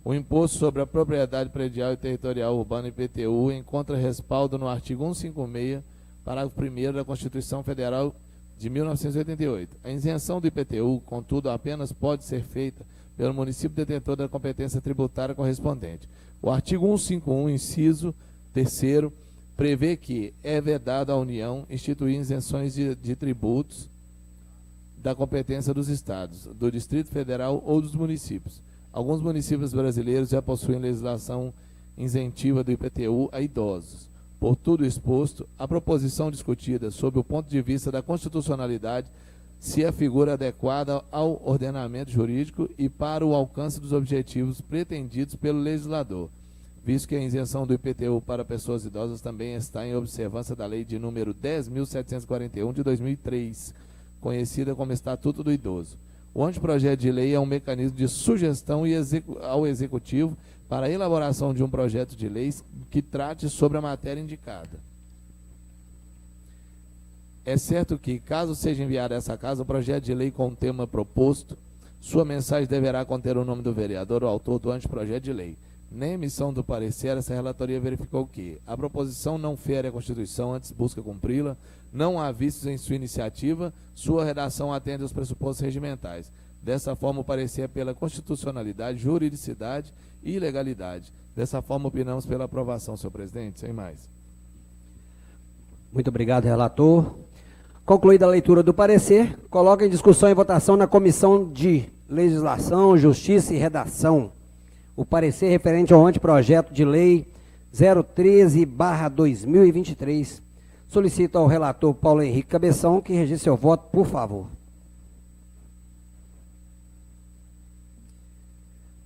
O imposto sobre a propriedade predial e territorial urbana IPTU encontra respaldo no artigo 156, parágrafo 1º da Constituição Federal de 1988. A isenção do IPTU, contudo, apenas pode ser feita pelo município detentor da competência tributária correspondente. O artigo 151, inciso 3º, prevê que é vedado à União instituir isenções de tributos da competência dos estados, do Distrito Federal ou dos municípios. Alguns municípios brasileiros já possuem legislação isentiva do IPTU a idosos. Por tudo exposto, a proposição discutida sob o ponto de vista da constitucionalidade se a figura adequada ao ordenamento jurídico e para o alcance dos objetivos pretendidos pelo legislador, visto que a isenção do IPTU para pessoas idosas também está em observância da Lei de número 10.741 de 2003, conhecida como Estatuto do Idoso. O anteprojeto de lei é um mecanismo de sugestão ao Executivo para a elaboração de um projeto de lei que trate sobre a matéria indicada. É certo que, caso seja enviado a essa casa o projeto de lei com o tema proposto, sua mensagem deverá conter o nome do vereador ou autor do anteprojeto de lei. Na emissão do parecer, essa relatoria verificou que a proposição não fere a Constituição, antes busca cumpri-la, não há vícios em sua iniciativa, sua redação atende aos pressupostos regimentais. Dessa forma, o parecer é pela constitucionalidade, juridicidade e legalidade. Dessa forma, opinamos pela aprovação, senhor presidente. Sem mais. Muito obrigado, relator. Concluída a leitura do parecer, coloca em discussão e votação na Comissão de Legislação, Justiça e Redação o parecer referente ao anteprojeto de lei 013/2023. Solicito ao relator Paulo Henrique Cabeção que registre seu voto, por favor.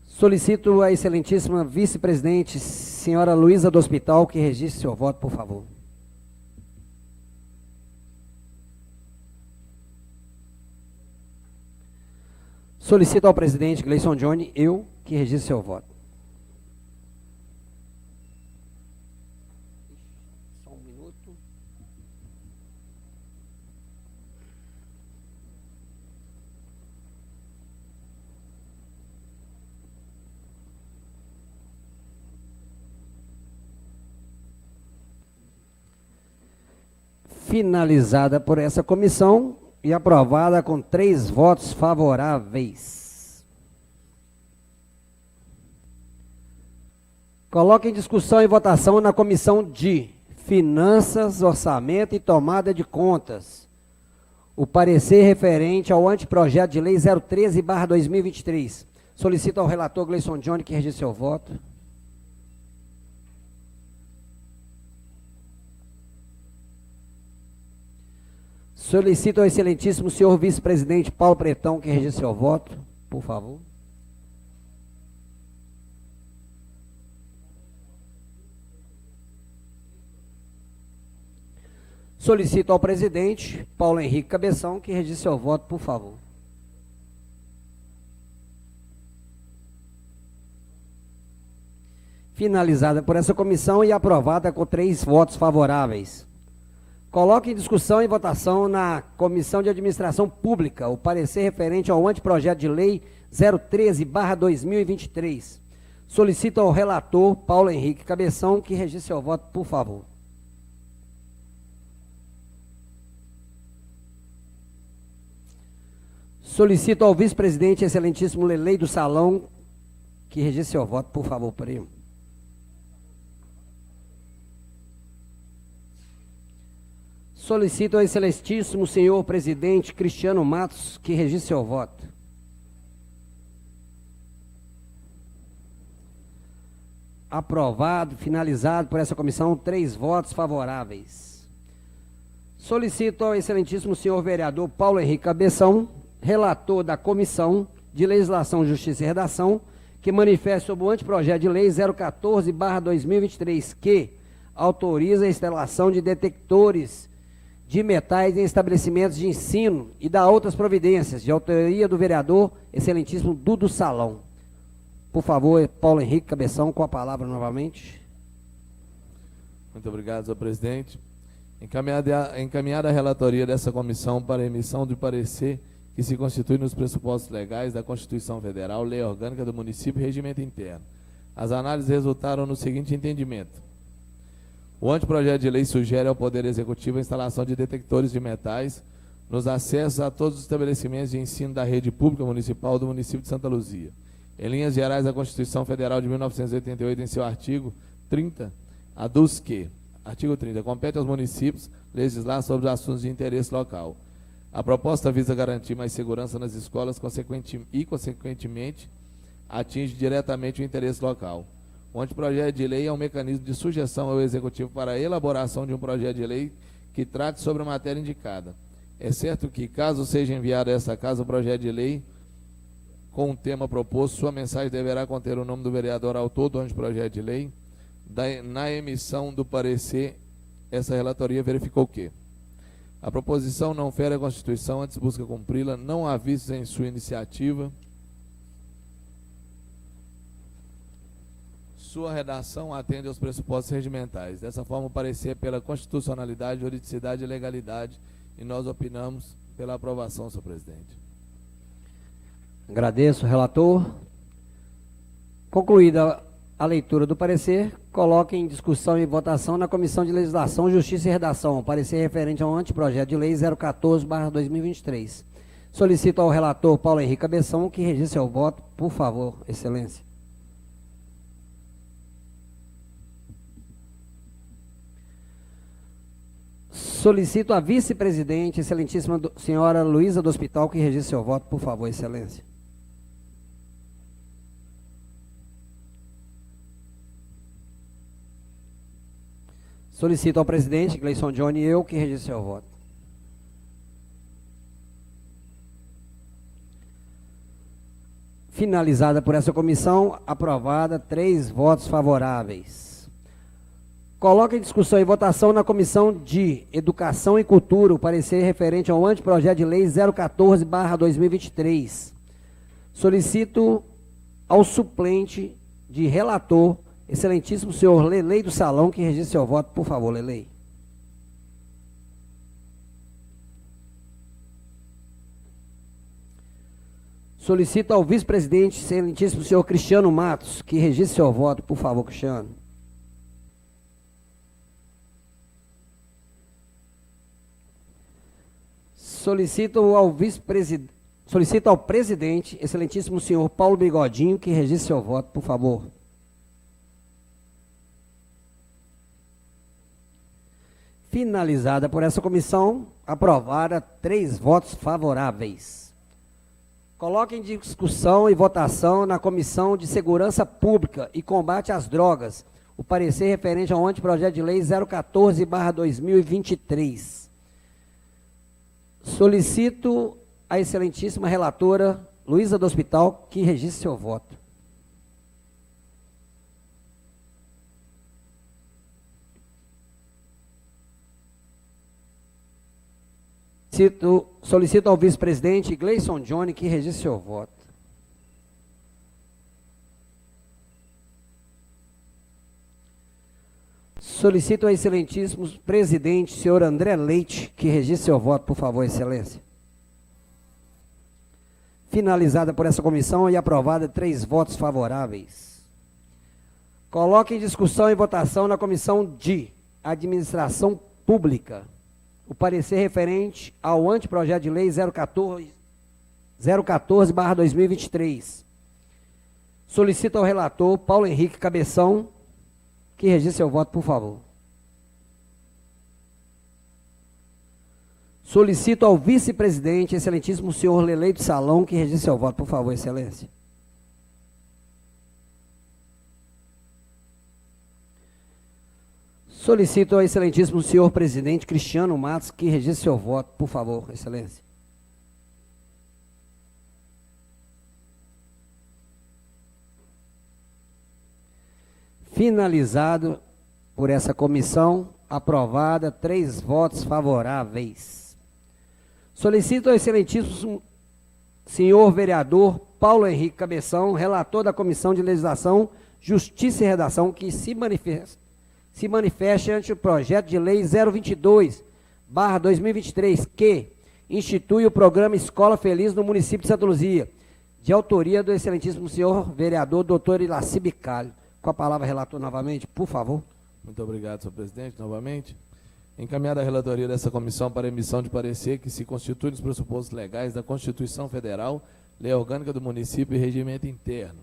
Solicito a excelentíssima vice-presidente, senhora Luísa do Hospital, que registre seu voto, por favor. Solicito ao presidente Gleison Johnny, que registre seu voto. Só um minuto. Finalizada por essa comissão e aprovada com 3 votos favoráveis. Coloque em discussão e votação na Comissão de Finanças, Orçamento e Tomada de Contas o parecer referente ao anteprojeto de lei 013/2023. Solicito ao relator Gleison Johnny que registre seu voto. Solicito ao excelentíssimo senhor vice-presidente Paulo Pretão que registre seu voto, por favor. Solicito ao presidente Paulo Henrique Cabeção que registre seu voto, por favor. Finalizada por essa comissão e aprovada com 3 votos favoráveis. Coloque em discussão e votação na Comissão de Administração Pública o parecer referente ao anteprojeto de lei 013/2023. Solicito ao relator Paulo Henrique Cabeção que registre seu voto, por favor. Solicito ao vice-presidente, excelentíssimo Lelei do Salão, que registre seu voto, por favor, primo. Solicito ao excelentíssimo senhor presidente Cristiano Matos, que registre seu voto. Aprovado, finalizado por essa comissão, 3 votos favoráveis. Solicito ao excelentíssimo senhor vereador Paulo Henrique Cabeção, relator da Comissão de Legislação, Justiça e Redação, que manifesta sobre o anteprojeto de lei 014/2023, que autoriza a instalação de detectores de metais em estabelecimentos de ensino e dá outras providências, de autoria do vereador excelentíssimo Dudu Salão. Por favor, Paulo Henrique Cabeção, com a palavra novamente. Muito obrigado, senhor presidente. Encaminhada a relatoria dessa comissão para emissão de parecer que se constitui nos pressupostos legais da Constituição Federal, Lei Orgânica do Município e Regimento Interno. As análises resultaram no seguinte entendimento. O anteprojeto de lei sugere ao Poder Executivo a instalação de detectores de metais nos acessos a todos os estabelecimentos de ensino da rede pública municipal do município de Santa Luzia. Em linhas gerais, a Constituição Federal de 1988, em seu artigo 30, aduz que, artigo 30, compete aos municípios legislar sobre os assuntos de interesse local. A proposta visa garantir mais segurança nas escolas e, consequentemente, atinge diretamente o interesse local. O anteprojeto de lei é um mecanismo de sugestão ao Executivo para a elaboração de um projeto de lei que trate sobre a matéria indicada. É certo que, caso seja enviado a essa casa o projeto de lei com o tema proposto, sua mensagem deverá conter o nome do vereador autor do anteprojeto de lei. Na emissão do parecer, essa relatoria verificou que a proposição não fere a Constituição, antes busca cumpri-la, não há vícios em sua iniciativa. Sua redação atende aos pressupostos regimentais. Dessa forma, o parecer é pela constitucionalidade, juridicidade e legalidade, e nós opinamos pela aprovação, senhor presidente. Agradeço, relator. Concluída a leitura do parecer, coloque em discussão e votação na Comissão de Legislação, Justiça e Redação, o parecer referente ao anteprojeto de lei 014/2023. Solicito ao relator Paulo Henrique Cabeção que registre seu voto, por favor, excelência. Solicito a vice-presidente, excelentíssima senhora Luísa do Hospital, que registre seu voto, por favor, excelência. Solicito ao presidente, Gleison Johnny, e eu, que registre seu voto. Finalizada por essa comissão, aprovada, 3 votos favoráveis. Coloca em discussão e votação na Comissão de Educação e Cultura o parecer referente ao anteprojeto de lei 014/2023. Solicito ao suplente de relator, excelentíssimo senhor Lelei do Salão, que registre seu voto, por favor, Lelei. Solicito ao vice-presidente, excelentíssimo senhor Cristiano Matos, que registre seu voto, por favor, Cristiano. Solicito ao presidente, excelentíssimo senhor Paulo Bigodinho, que registre seu voto, por favor. Finalizada por essa comissão, aprovada, 3 votos favoráveis. Coloque em discussão e votação na Comissão de Segurança Pública e Combate às Drogas o parecer referente ao anteprojeto de lei 014/2023. Solicito a excelentíssima relatora Luísa do Hospital que registre seu voto. Solicito ao vice-presidente Gleison Johnny que registre seu voto. Solicito ao excelentíssimo presidente, senhor André Leite, que registre seu voto, por favor, excelência. Finalizada por essa comissão e aprovada, 3 votos favoráveis. Coloque em discussão e votação na Comissão de Administração Pública o parecer referente ao anteprojeto de lei 014/2023. Solicito ao relator Paulo Henrique Cabeção que registre seu voto, por favor. Solicito ao vice-presidente, excelentíssimo senhor Leleito Salão, que registre seu voto, por favor, excelência. Solicito ao excelentíssimo senhor presidente Cristiano Matos, que registre seu voto, por favor, excelência. Finalizado por essa comissão, aprovada, 3 votos favoráveis. Solicito ao excelentíssimo senhor vereador Paulo Henrique Cabeção, relator da Comissão de Legislação, Justiça e Redação, que se manifeste ante o projeto de lei 022/2023, que institui o programa Escola Feliz no município de Santa Luzia, de autoria do excelentíssimo senhor vereador doutor Ilaci Bicalho. Com a palavra, relator, novamente, por favor. Muito obrigado, senhor presidente, novamente. Encaminhada a relatoria dessa comissão para emissão de parecer que se constitui nos pressupostos legais da Constituição Federal, Lei Orgânica do Município e Regimento Interno.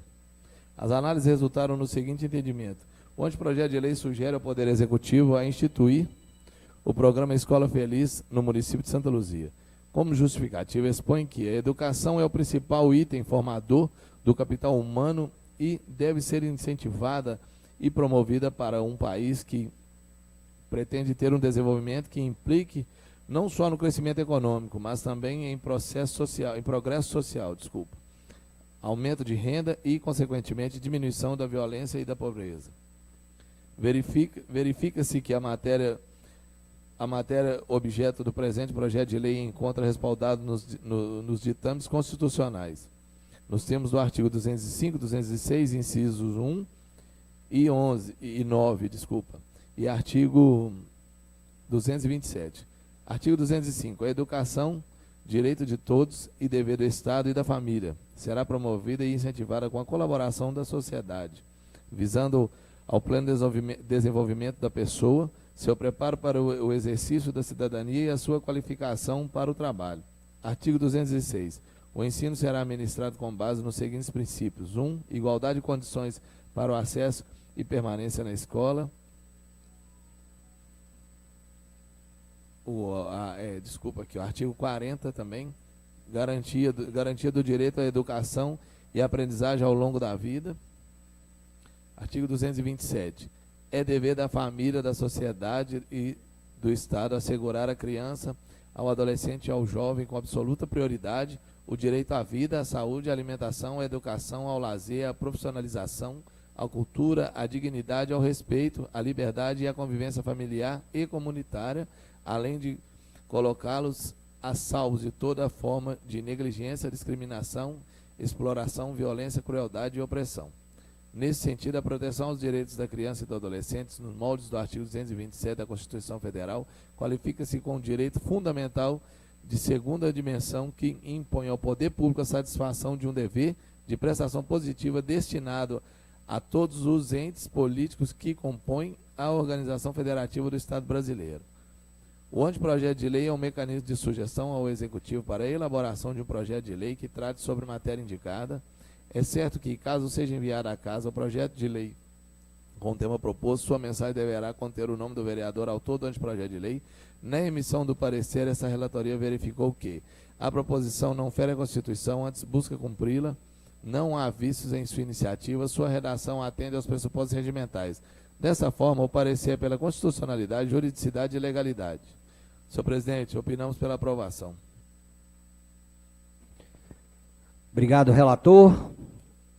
As análises resultaram no seguinte entendimento. O anteprojeto de lei sugere ao Poder Executivo a instituir o programa Escola Feliz no município de Santa Luzia. Como justificativa, expõe que a educação é o principal item formador do capital humano e deve ser incentivada e promovida para um país que pretende ter um desenvolvimento que implique não só no crescimento econômico, mas também em progresso social, aumento de renda e, consequentemente, diminuição da violência e da pobreza. Verifica-se que a matéria objeto do presente projeto de lei encontra respaldado nos ditames constitucionais, nos termos do artigo 205, 206, incisos 1 e 11 e 9, e artigo 227. Artigo 205. A educação, direito de todos e dever do Estado e da família, será promovida e incentivada com a colaboração da sociedade, visando ao pleno desenvolvimento da pessoa, seu preparo para o exercício da cidadania e a sua qualificação para o trabalho. Artigo 206. O ensino será ministrado com base nos seguintes princípios. 1. Igualdade de condições para o acesso e permanência na escola. O artigo 40 também. Garantia do direito à educação e aprendizagem ao longo da vida. Artigo 227. É dever da família, da sociedade e do Estado assegurar à criança, ao adolescente e ao jovem com absoluta prioridade o direito à vida, à saúde, à alimentação, à educação, ao lazer, à profissionalização, à cultura, à dignidade, ao respeito, à liberdade e à convivência familiar e comunitária, além de colocá-los a salvo de toda forma de negligência, discriminação, exploração, violência, crueldade e opressão. Nesse sentido, a proteção aos direitos da criança e do adolescente, nos moldes do artigo 227 da Constituição Federal, qualifica-se com um direito fundamental de segunda dimensão que impõe ao poder público a satisfação de um dever de prestação positiva destinado a todos os entes políticos que compõem a Organização Federativa do Estado Brasileiro. O anteprojeto de lei é um mecanismo de sugestão ao Executivo para a elaboração de um projeto de lei que trate sobre matéria indicada. É certo que, caso seja enviado à Casa o projeto de lei com o tema proposto, sua mensagem deverá conter o nome do vereador autor do anteprojeto de lei. Na emissão do parecer, essa relatoria verificou que a proposição não fere a Constituição, antes busca cumpri-la, não há vícios em sua iniciativa, sua redação atende aos pressupostos regimentais. Dessa forma, o parecer é pela constitucionalidade, juridicidade e legalidade. Senhor presidente, opinamos pela aprovação. Obrigado, relator.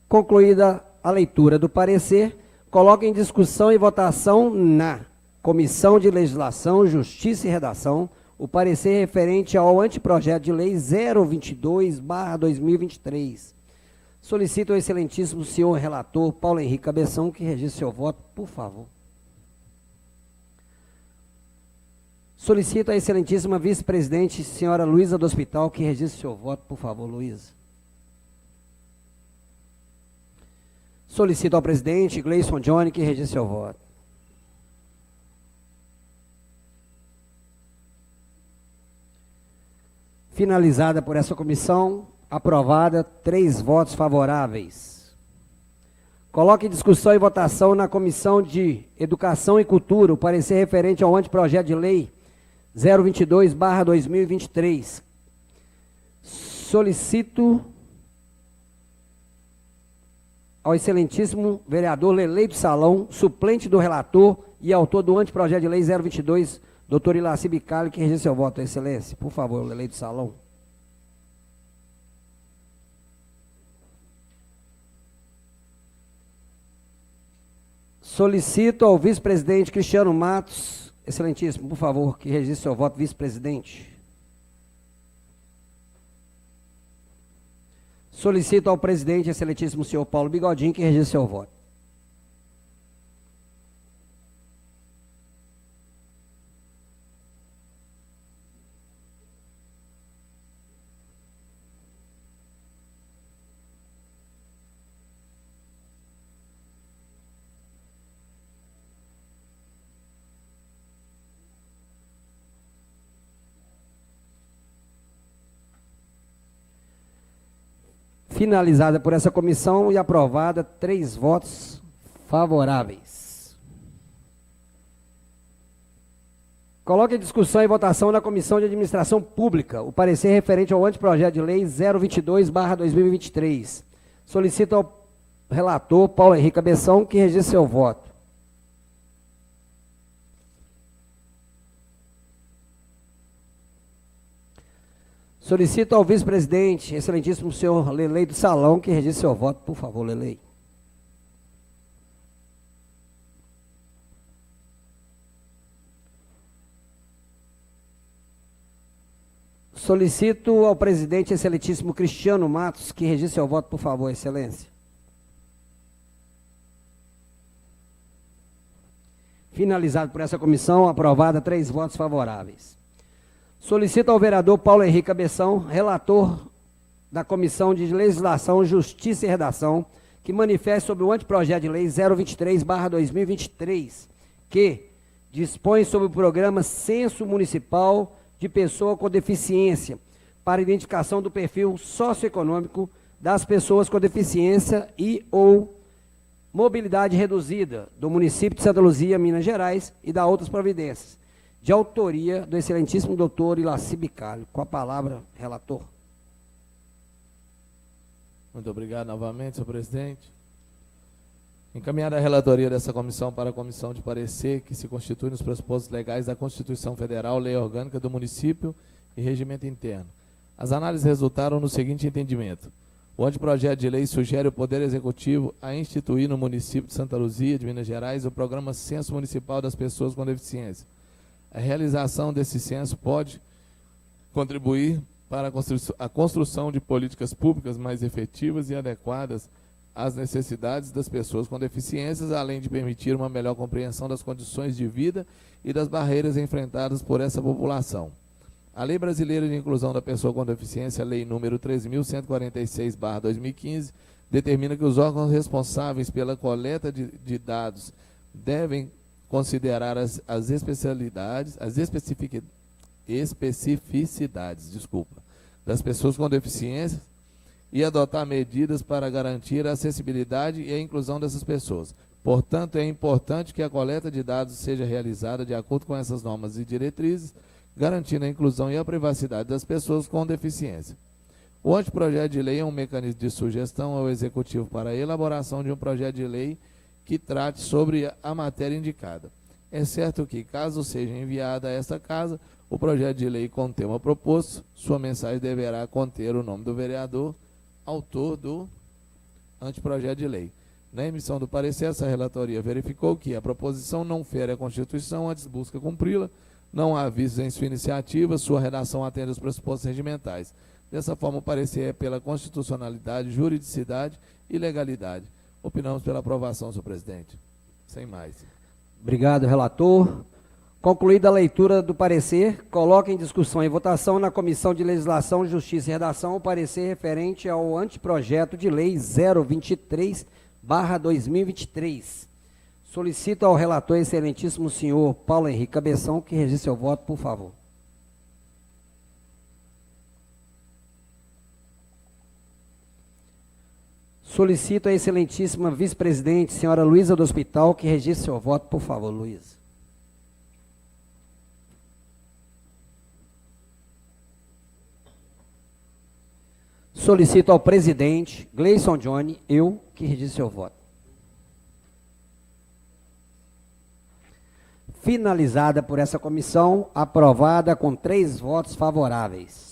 Concluída a leitura do parecer, coloco em discussão e votação na Comissão de Legislação, Justiça e Redação o parecer referente ao anteprojeto de lei 022/2023. Solicito ao excelentíssimo senhor relator Paulo Henrique Cabeção que registre seu voto, por favor. Solicito à excelentíssima vice-presidente, senhora Luísa do Hospital, que registre seu voto, por favor, Luísa. Solicito ao presidente Gleison Johnny que registre seu voto. Finalizada por essa comissão, aprovada, 3 votos favoráveis. Coloque em discussão e votação na Comissão de Educação e Cultura o parecer referente ao anteprojeto de lei 022/2023. Solicito ao excelentíssimo vereador Lelei do Salão, suplente do relator e autor do anteprojeto de lei 022, doutor Ilaci Bicalho, que registre seu voto, excelência. Por favor, Lelei do Salão. Solicito ao vice-presidente Cristiano Matos, excelentíssimo, por favor, que registre seu voto, vice-presidente. Solicito ao presidente, excelentíssimo senhor Paulo Bigodinho, que registre seu voto. Finalizada por essa comissão e aprovada, 3 votos favoráveis. Coloque em discussão e votação na Comissão de Administração Pública o parecer referente ao anteprojeto de lei 022/2023. Solicito ao relator Paulo Henrique Cabeção que registre seu voto. Solicito ao vice-presidente, excelentíssimo senhor Lelei do Salão, que registre seu voto, por favor, Lelei. Solicito ao presidente, excelentíssimo Cristiano Matos, que registre seu voto, por favor, excelência. Finalizado por essa comissão, aprovada, 3 votos favoráveis. Solicito ao vereador Paulo Henrique Cabeção, relator da Comissão de Legislação, Justiça e Redação, que manifeste sobre o anteprojeto de lei 023/2023, que dispõe sobre o programa Censo Municipal de Pessoa com Deficiência, para identificação do perfil socioeconômico das pessoas com deficiência e ou mobilidade reduzida do município de Santa Luzia, Minas Gerais, e da outras providências, de autoria do excelentíssimo doutor Ilaci Bicalho. Com a palavra, relator. Muito obrigado novamente, senhor presidente. Encaminhada a relatoria dessa comissão para a comissão de parecer, que se constitui nos pressupostos legais da Constituição Federal, Lei Orgânica do Município e Regimento Interno. As análises resultaram no seguinte entendimento. O anteprojeto de lei sugere o Poder Executivo a instituir no município de Santa Luzia, de Minas Gerais, o programa Censo Municipal das Pessoas com Deficiência. A realização desse censo pode contribuir para a construção de políticas públicas mais efetivas e adequadas às necessidades das pessoas com deficiências, além de permitir uma melhor compreensão das condições de vida e das barreiras enfrentadas por essa população. A Lei Brasileira de Inclusão da Pessoa com Deficiência, Lei número 13.146/2015, determina que os órgãos responsáveis pela coleta de dados devem considerar as especificidades das pessoas com deficiência e adotar medidas para garantir a acessibilidade e a inclusão dessas pessoas. Portanto, é importante que a coleta de dados seja realizada de acordo com essas normas e diretrizes, garantindo a inclusão e a privacidade das pessoas com deficiência. O anteprojeto de lei é um mecanismo de sugestão ao Executivo para a elaboração de um projeto de lei que trate sobre a matéria indicada. É certo que, caso seja enviada a esta casa, o projeto de lei com tema proposto, sua mensagem deverá conter o nome do vereador, autor do anteprojeto de lei. Na emissão do parecer, essa relatoria verificou que a proposição não fere a Constituição, antes busca cumpri-la, não há vícios em sua iniciativa, sua redação atende aos pressupostos regimentais. Dessa forma, o parecer é pela constitucionalidade, juridicidade e legalidade. Opinamos pela aprovação, senhor presidente. Sem mais. Obrigado, relator. Concluída a leitura do parecer, coloque em discussão e votação na Comissão de Legislação, Justiça e Redação o parecer referente ao anteprojeto de lei 2023. Solicito ao relator, excelentíssimo senhor Paulo Henrique Cabeção, que registre seu voto, por favor. Solicito à excelentíssima vice-presidente, senhora Luísa do Hospital, que registre seu voto, por favor, Luísa. Solicito ao presidente, Gleison Johnny, que registre seu voto. Finalizada por essa comissão, aprovada com 3 votos favoráveis.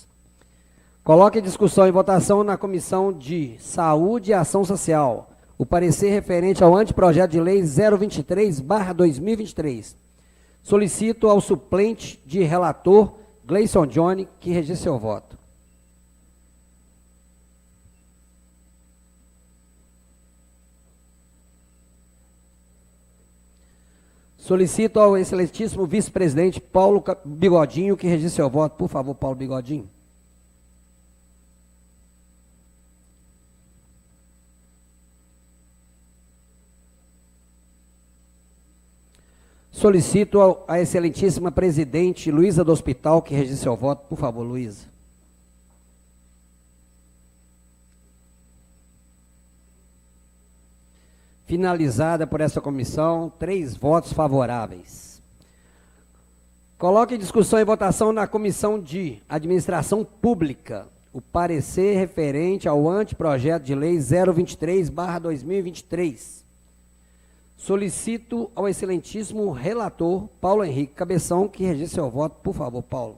Coloque em discussão e votação na Comissão de Saúde e Ação Social o parecer referente ao anteprojeto de lei 023/2023. Solicito ao suplente de relator, Gleison Johnny, que registre seu voto. Solicito ao excelentíssimo vice-presidente Paulo Bigodinho, que registre seu voto. Por favor, Paulo Bigodinho. Solicito à excelentíssima presidente Luísa do Hospital, que registre seu voto. Por favor, Luísa. Finalizada por essa comissão, 3 votos favoráveis. Coloque em discussão e votação na Comissão de Administração Pública o parecer referente ao anteprojeto de lei 023/2023. Solicito ao excelentíssimo relator, Paulo Henrique Cabeção, que registre seu voto. Por favor, Paulo.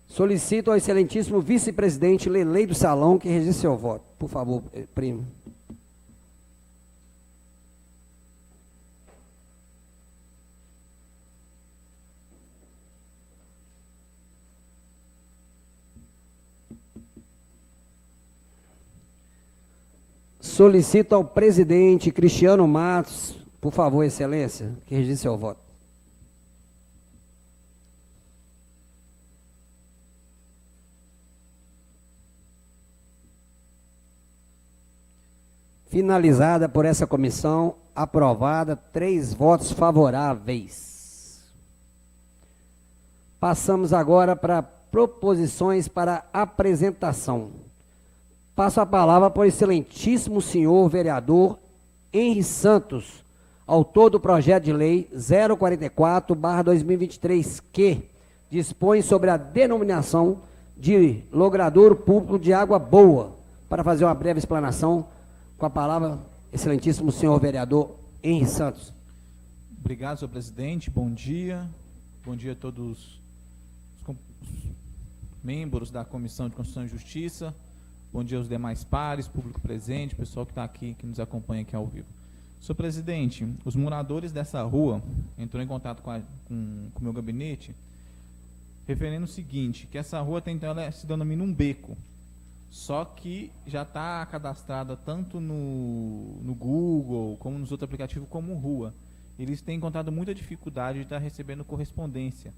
Solicito ao excelentíssimo vice-presidente Lelei do Salão, que registre seu voto. Por favor, primo. Solicito ao presidente Cristiano Matos, por favor, excelência, que registre seu voto. Finalizada por essa comissão, aprovada, 3 votos favoráveis. Passamos agora para proposições para apresentação. Passo a palavra para o excelentíssimo senhor vereador Henri Santos, autor do projeto de lei 044/2023, que dispõe sobre a denominação de logradouro público de Água Boa. Para fazer uma breve explanação, com a palavra, excelentíssimo senhor vereador Henri Santos. Obrigado, senhor presidente. Bom dia. Bom dia a todos os membros da Comissão de Constituição e Justiça. Bom dia aos demais pares, público presente, pessoal que está aqui, que nos acompanha aqui ao vivo. Senhor presidente, os moradores dessa rua entrou em contato com o meu gabinete, referindo o seguinte, que essa rua então ela se denomina um beco, só que já está cadastrada tanto no Google, como nos outros aplicativos, como rua. Eles têm encontrado muita dificuldade de estar recebendo correspondência,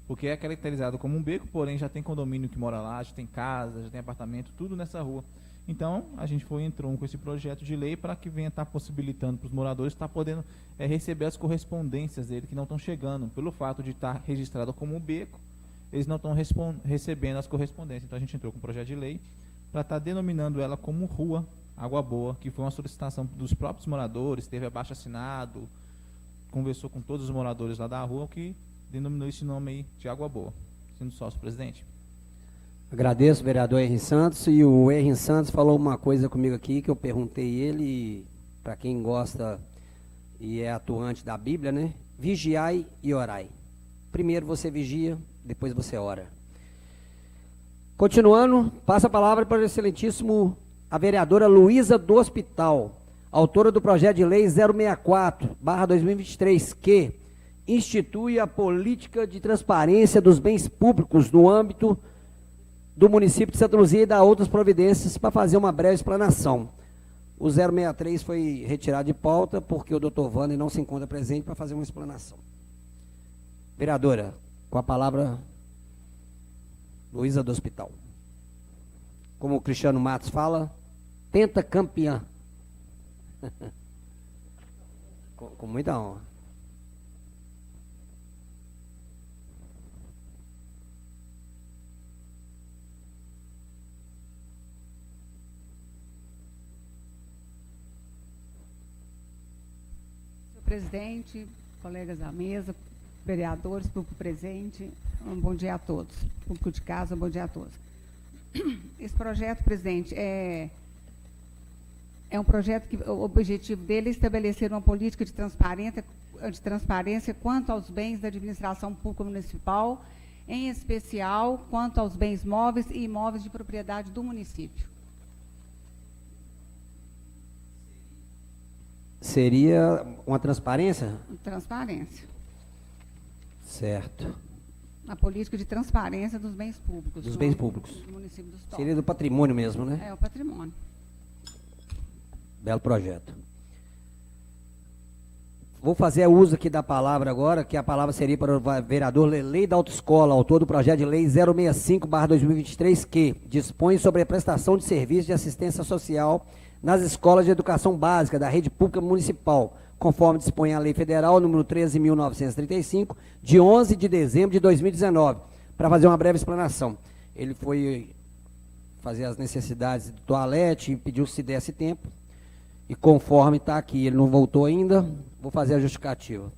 porque é caracterizado como um beco, porém já tem condomínio que mora lá, já tem casa, já tem apartamento, tudo nessa rua. Então, a gente entrou com esse projeto de lei para que venha estar possibilitando para os moradores estar podendo receber as correspondências dele que não estão chegando. Pelo fato de estar registrado como um beco, eles não estão recebendo as correspondências. Então, a gente entrou com o projeto de lei para estar denominando ela como Rua Água Boa, que foi uma solicitação dos próprios moradores, teve abaixo assinado, conversou com todos os moradores lá da rua, que denominou esse nome aí de Água Boa. Sendo sócio, presidente. Agradeço, vereador Henri Santos. E o Henri Santos falou uma coisa comigo aqui, que eu perguntei ele, para quem gosta e é atuante da Bíblia, né? Vigiai e orai. Primeiro você vigia, depois você ora. Continuando, passa a palavra para o excelentíssimo, a vereadora Luísa do Hospital, autora do projeto de lei 064/2023, que institui a política de transparência dos bens públicos no âmbito do município de Santa Luzia e dá outras providências para fazer uma breve explanação. O 063 foi retirado de pauta porque o doutor Wander não se encontra presente para fazer uma explanação. Vereadora, com a palavra, Luísa do Hospital. Como o Cristiano Matos fala, tenta campeã. com muita honra. Senhor presidente, colegas da mesa, vereadores, público presente, um bom dia a todos. Público de casa, um bom dia a todos. Esse projeto, presidente, é um projeto que o objetivo dele é estabelecer uma política de transparência quanto aos bens da administração pública municipal, em especial quanto aos bens móveis e imóveis de propriedade do município. Seria uma transparência? Transparência. Certo. A política de transparência dos bens públicos. Dos bens públicos. Do município do Estado. Seria do patrimônio mesmo, né? É, o patrimônio. Belo projeto. Vou fazer uso aqui da palavra agora, que a palavra seria para o vereador Lelei da Autoescola, autor do projeto de lei 065/2023, que dispõe sobre a prestação de serviços de assistência social nas escolas de educação básica da rede pública municipal, conforme dispõe a Lei Federal número 13.935, de 11 de dezembro de 2019. Para fazer uma breve explanação. Ele foi fazer as necessidades do toalete e pediu se desse tempo. E conforme está aqui, ele não voltou ainda, vou fazer a justificativa.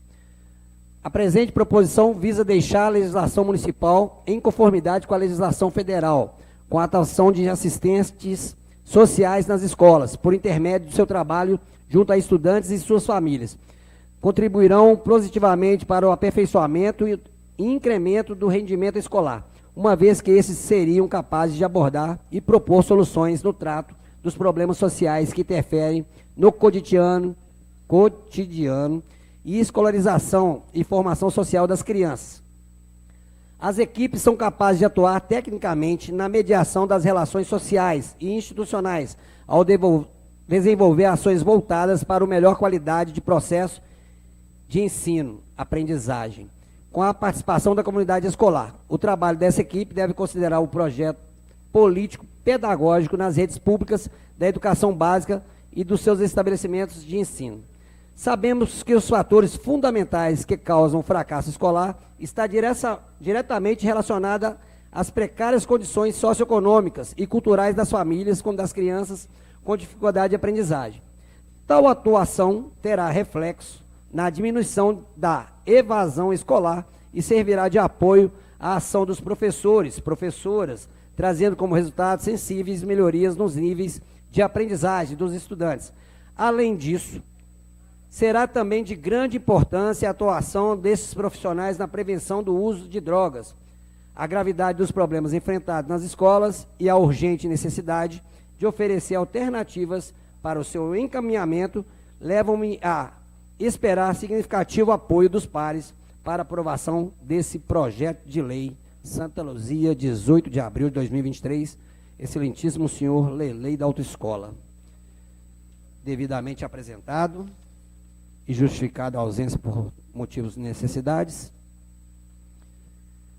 A presente proposição visa deixar a legislação municipal em conformidade com a legislação federal, com a atuação de assistentes sociais nas escolas, por intermédio do seu trabalho junto a estudantes e suas famílias. Contribuirão positivamente para o aperfeiçoamento e incremento do rendimento escolar, uma vez que esses seriam capazes de abordar e propor soluções no trato dos problemas sociais que interferem no cotidiano e escolarização e formação social das crianças. As equipes são capazes de atuar tecnicamente na mediação das relações sociais e institucionais, ao desenvolver ações voltadas para a melhor qualidade de processo de ensino, aprendizagem, com a participação da comunidade escolar. O trabalho dessa equipe deve considerar o projeto político pedagógico nas redes públicas da educação básica e dos seus estabelecimentos de ensino. Sabemos que os fatores fundamentais que causam o fracasso escolar está diretamente relacionada às precárias condições socioeconômicas e culturais das famílias como das crianças com dificuldade de aprendizagem. Tal atuação terá reflexo na diminuição da evasão escolar e servirá de apoio à ação dos professores, professoras, trazendo como resultado sensíveis melhorias nos níveis de aprendizagem dos estudantes. Além disso, será também de grande importância a atuação desses profissionais na prevenção do uso de drogas, a gravidade dos problemas enfrentados nas escolas e a urgente necessidade de oferecer alternativas para o seu encaminhamento levam-me a esperar significativo apoio dos pares para a aprovação desse projeto de lei. Santa Luzia, 18 de abril de 2023, excelentíssimo senhor Lelei da Autoescola. Devidamente apresentado e justificada a ausência por motivos de necessidades.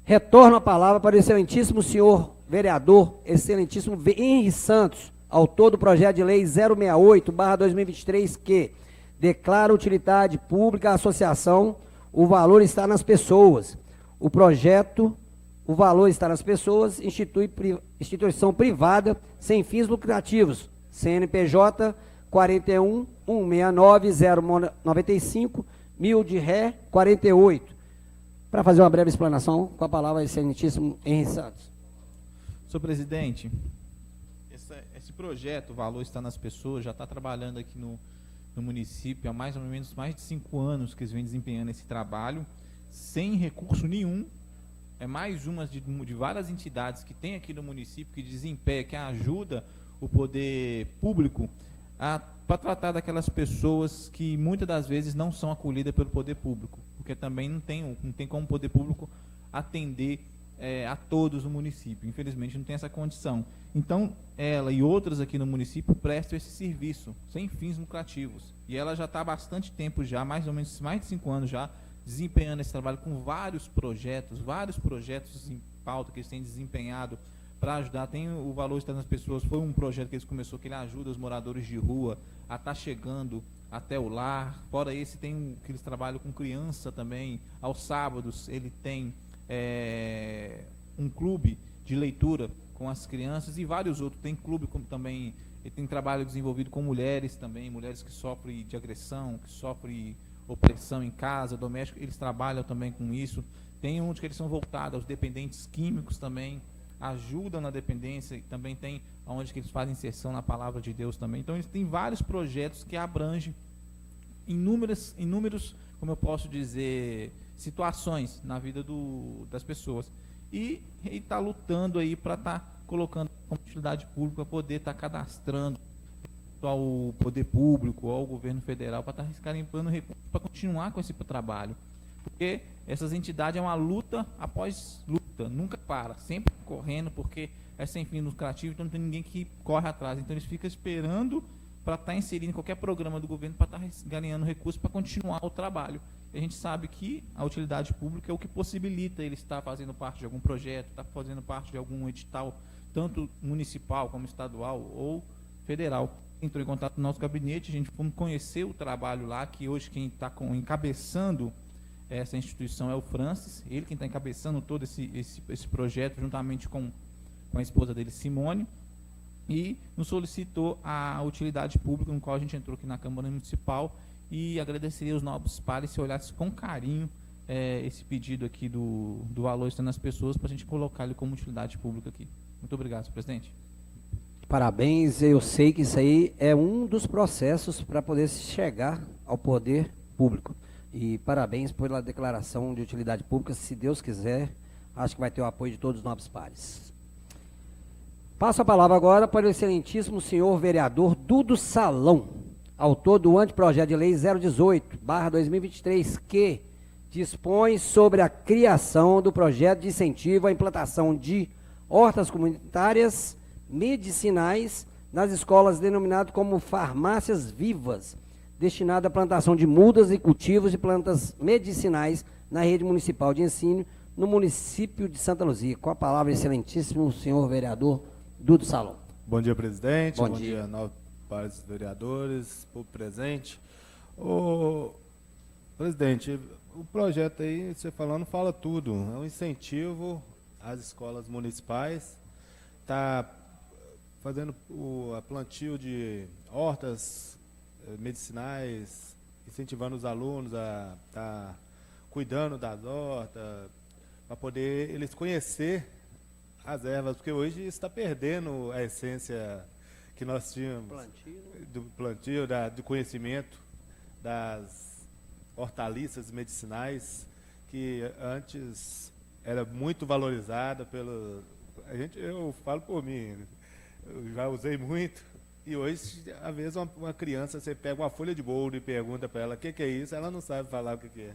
Retorno a palavra para o excelentíssimo senhor vereador, excelentíssimo Henri Santos, autor do projeto de lei 068/2023, que declara utilidade pública à associação. O valor está nas pessoas. O valor está nas pessoas, instituição privada sem fins lucrativos, CNPJ 41-169-095, 1000 de ré, 48. Para fazer uma breve explanação, com a palavra, excelentíssimo Henri Santos. Senhor presidente, esse projeto, o valor está nas pessoas, já está trabalhando aqui no município há mais ou menos de 5 anos que eles vêm desempenhando esse trabalho, sem recurso nenhum. É mais uma de várias entidades que tem aqui no município que desempenha, que ajuda o poder público para tratar daquelas pessoas que muitas das vezes não são acolhidas pelo poder público, porque também não tem como o poder público atender a todos no município. Infelizmente não tem essa condição. Então, ela e outras aqui no município prestam esse serviço sem fins lucrativos. E ela já está há bastante tempo já, mais ou menos mais de 5 anos já, desempenhando esse trabalho com vários projetos pauta que eles têm desempenhado para ajudar. Tem o Valor Está nas Pessoas, foi um projeto que eles começou, que ele ajuda os moradores de rua a estar chegando até o lar. Fora esse, tem que eles trabalham com criança também. Aos sábados, ele tem um clube de leitura com as crianças e vários outros. Tem clube também, ele tem trabalho desenvolvido com mulheres também, mulheres que sofrem de agressão, que sofrem opressão em casa, doméstico, eles trabalham também com isso. Tem onde que eles são voltados aos dependentes químicos também, ajudam na dependência, e também tem onde que eles fazem inserção na palavra de Deus também. Então eles têm vários projetos que abrangem inúmeros, como eu posso dizer, situações na vida das pessoas. E está lutando aí para estar colocando como utilidade pública, para poder estar cadastrando ao poder público, ao governo federal, para estar garimpando recursos para continuar com esse trabalho. Porque essas entidades é uma luta após luta, nunca para, sempre correndo, porque é sem fim lucrativo, então não tem ninguém que corre atrás. Então eles ficam esperando para estar inserindo em qualquer programa do governo, para estar ganhando recursos para continuar o trabalho. E a gente sabe que a utilidade pública é o que possibilita ele estar fazendo parte de algum projeto, estar fazendo parte de algum edital, tanto municipal como estadual ou federal. Entrou em contato com o nosso gabinete, a gente foi conhecer o trabalho lá, que hoje quem está encabeçando essa instituição é o Francis, ele quem está encabeçando todo esse projeto, juntamente com a esposa dele, Simone, e nos solicitou a utilidade pública, no qual a gente entrou aqui na Câmara Municipal, e agradeceria os nobres pares se olhasse com carinho esse pedido aqui do Valor Está nas Pessoas, para a gente colocar ele como utilidade pública aqui. Muito obrigado, senhor presidente. Parabéns, eu sei que isso aí é um dos processos para poder chegar ao poder público. E parabéns pela declaração de utilidade pública, se Deus quiser, acho que vai ter o apoio de todos os nobres pares. Passo a palavra agora para o excelentíssimo senhor vereador Dudu Salão, autor do anteprojeto de lei 018/2023, que dispõe sobre a criação do projeto de incentivo à implantação de hortas comunitárias medicinais nas escolas denominado como farmácias vivas, destinado à plantação de mudas e cultivos de plantas medicinais na rede municipal de ensino no município de Santa Luzia. Com a palavra, excelentíssimo senhor vereador Dudu Salão. Bom dia, presidente. Bom dia, dia, nove pares vereadores, público presente. Ô, presidente, o projeto aí, você falando, fala tudo. É um incentivo às escolas municipais. Está fazendo o plantio de hortas medicinais, incentivando os alunos a estar cuidando das hortas, para poder eles conhecer as ervas, porque hoje está perdendo a essência que nós tínhamos do plantio, do conhecimento das hortaliças medicinais, que antes era muito valorizada pelo... eu falo por mim, eu já usei muito, e hoje, às vezes, uma criança, você pega uma folha de bolo e pergunta para ela o que é isso, ela não sabe falar o que é.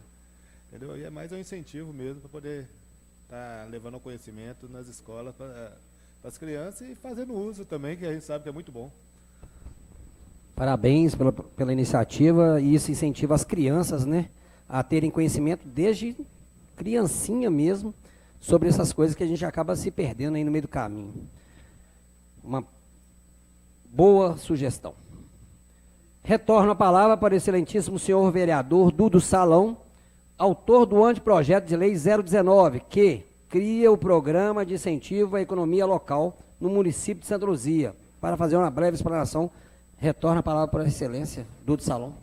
Entendeu? E é mais um incentivo mesmo para poder estar levando o conhecimento nas escolas para as crianças e fazendo uso também, que a gente sabe que é muito bom. Parabéns pela iniciativa, e isso incentiva as crianças, né, a terem conhecimento desde criancinha mesmo, sobre essas coisas que a gente acaba se perdendo aí no meio do caminho. Uma boa sugestão. Retorno a palavra para o excelentíssimo senhor vereador Dudu Salão, autor do anteprojeto de lei 019, que cria o programa de incentivo à economia local no município de Santa Luzia. Para fazer uma breve explanação, retorno a palavra para a excelência Dudu Salão.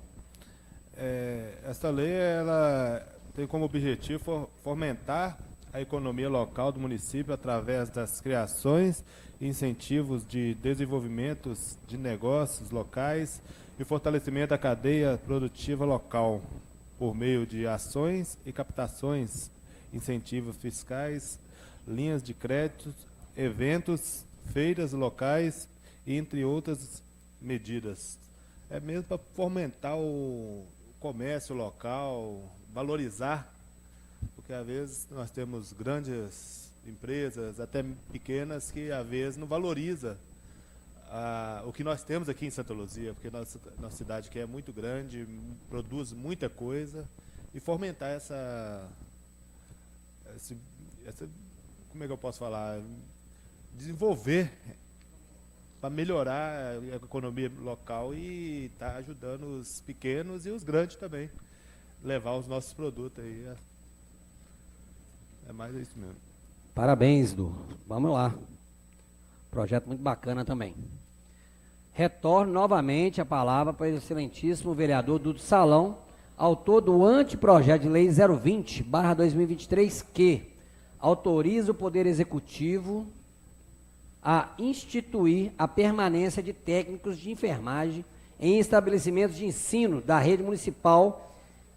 Esta lei ela tem como objetivo fomentar a economia local do município através das criações e incentivos de desenvolvimentos de negócios locais e fortalecimento da cadeia produtiva local, por meio de ações e captações, incentivos fiscais, linhas de crédito, eventos, feiras locais, entre outras medidas. É mesmo para fomentar o comércio local, valorizar, porque às vezes nós temos grandes empresas, até pequenas, que às vezes não valoriza o que nós temos aqui em Santa Luzia, porque nossa cidade que é muito grande, produz muita coisa, e fomentar essa como é que eu posso falar? Desenvolver para melhorar a economia local e tá ajudando os pequenos e os grandes também. Levar os nossos produtos aí. É mais isso mesmo. Parabéns, Du. Vamos lá. Projeto muito bacana também. Retorno novamente a palavra para o excelentíssimo vereador Dudu Salão, autor do anteprojeto de lei 020/2023, que autoriza o Poder Executivo a instituir a permanência de técnicos de enfermagem em estabelecimentos de ensino da rede municipal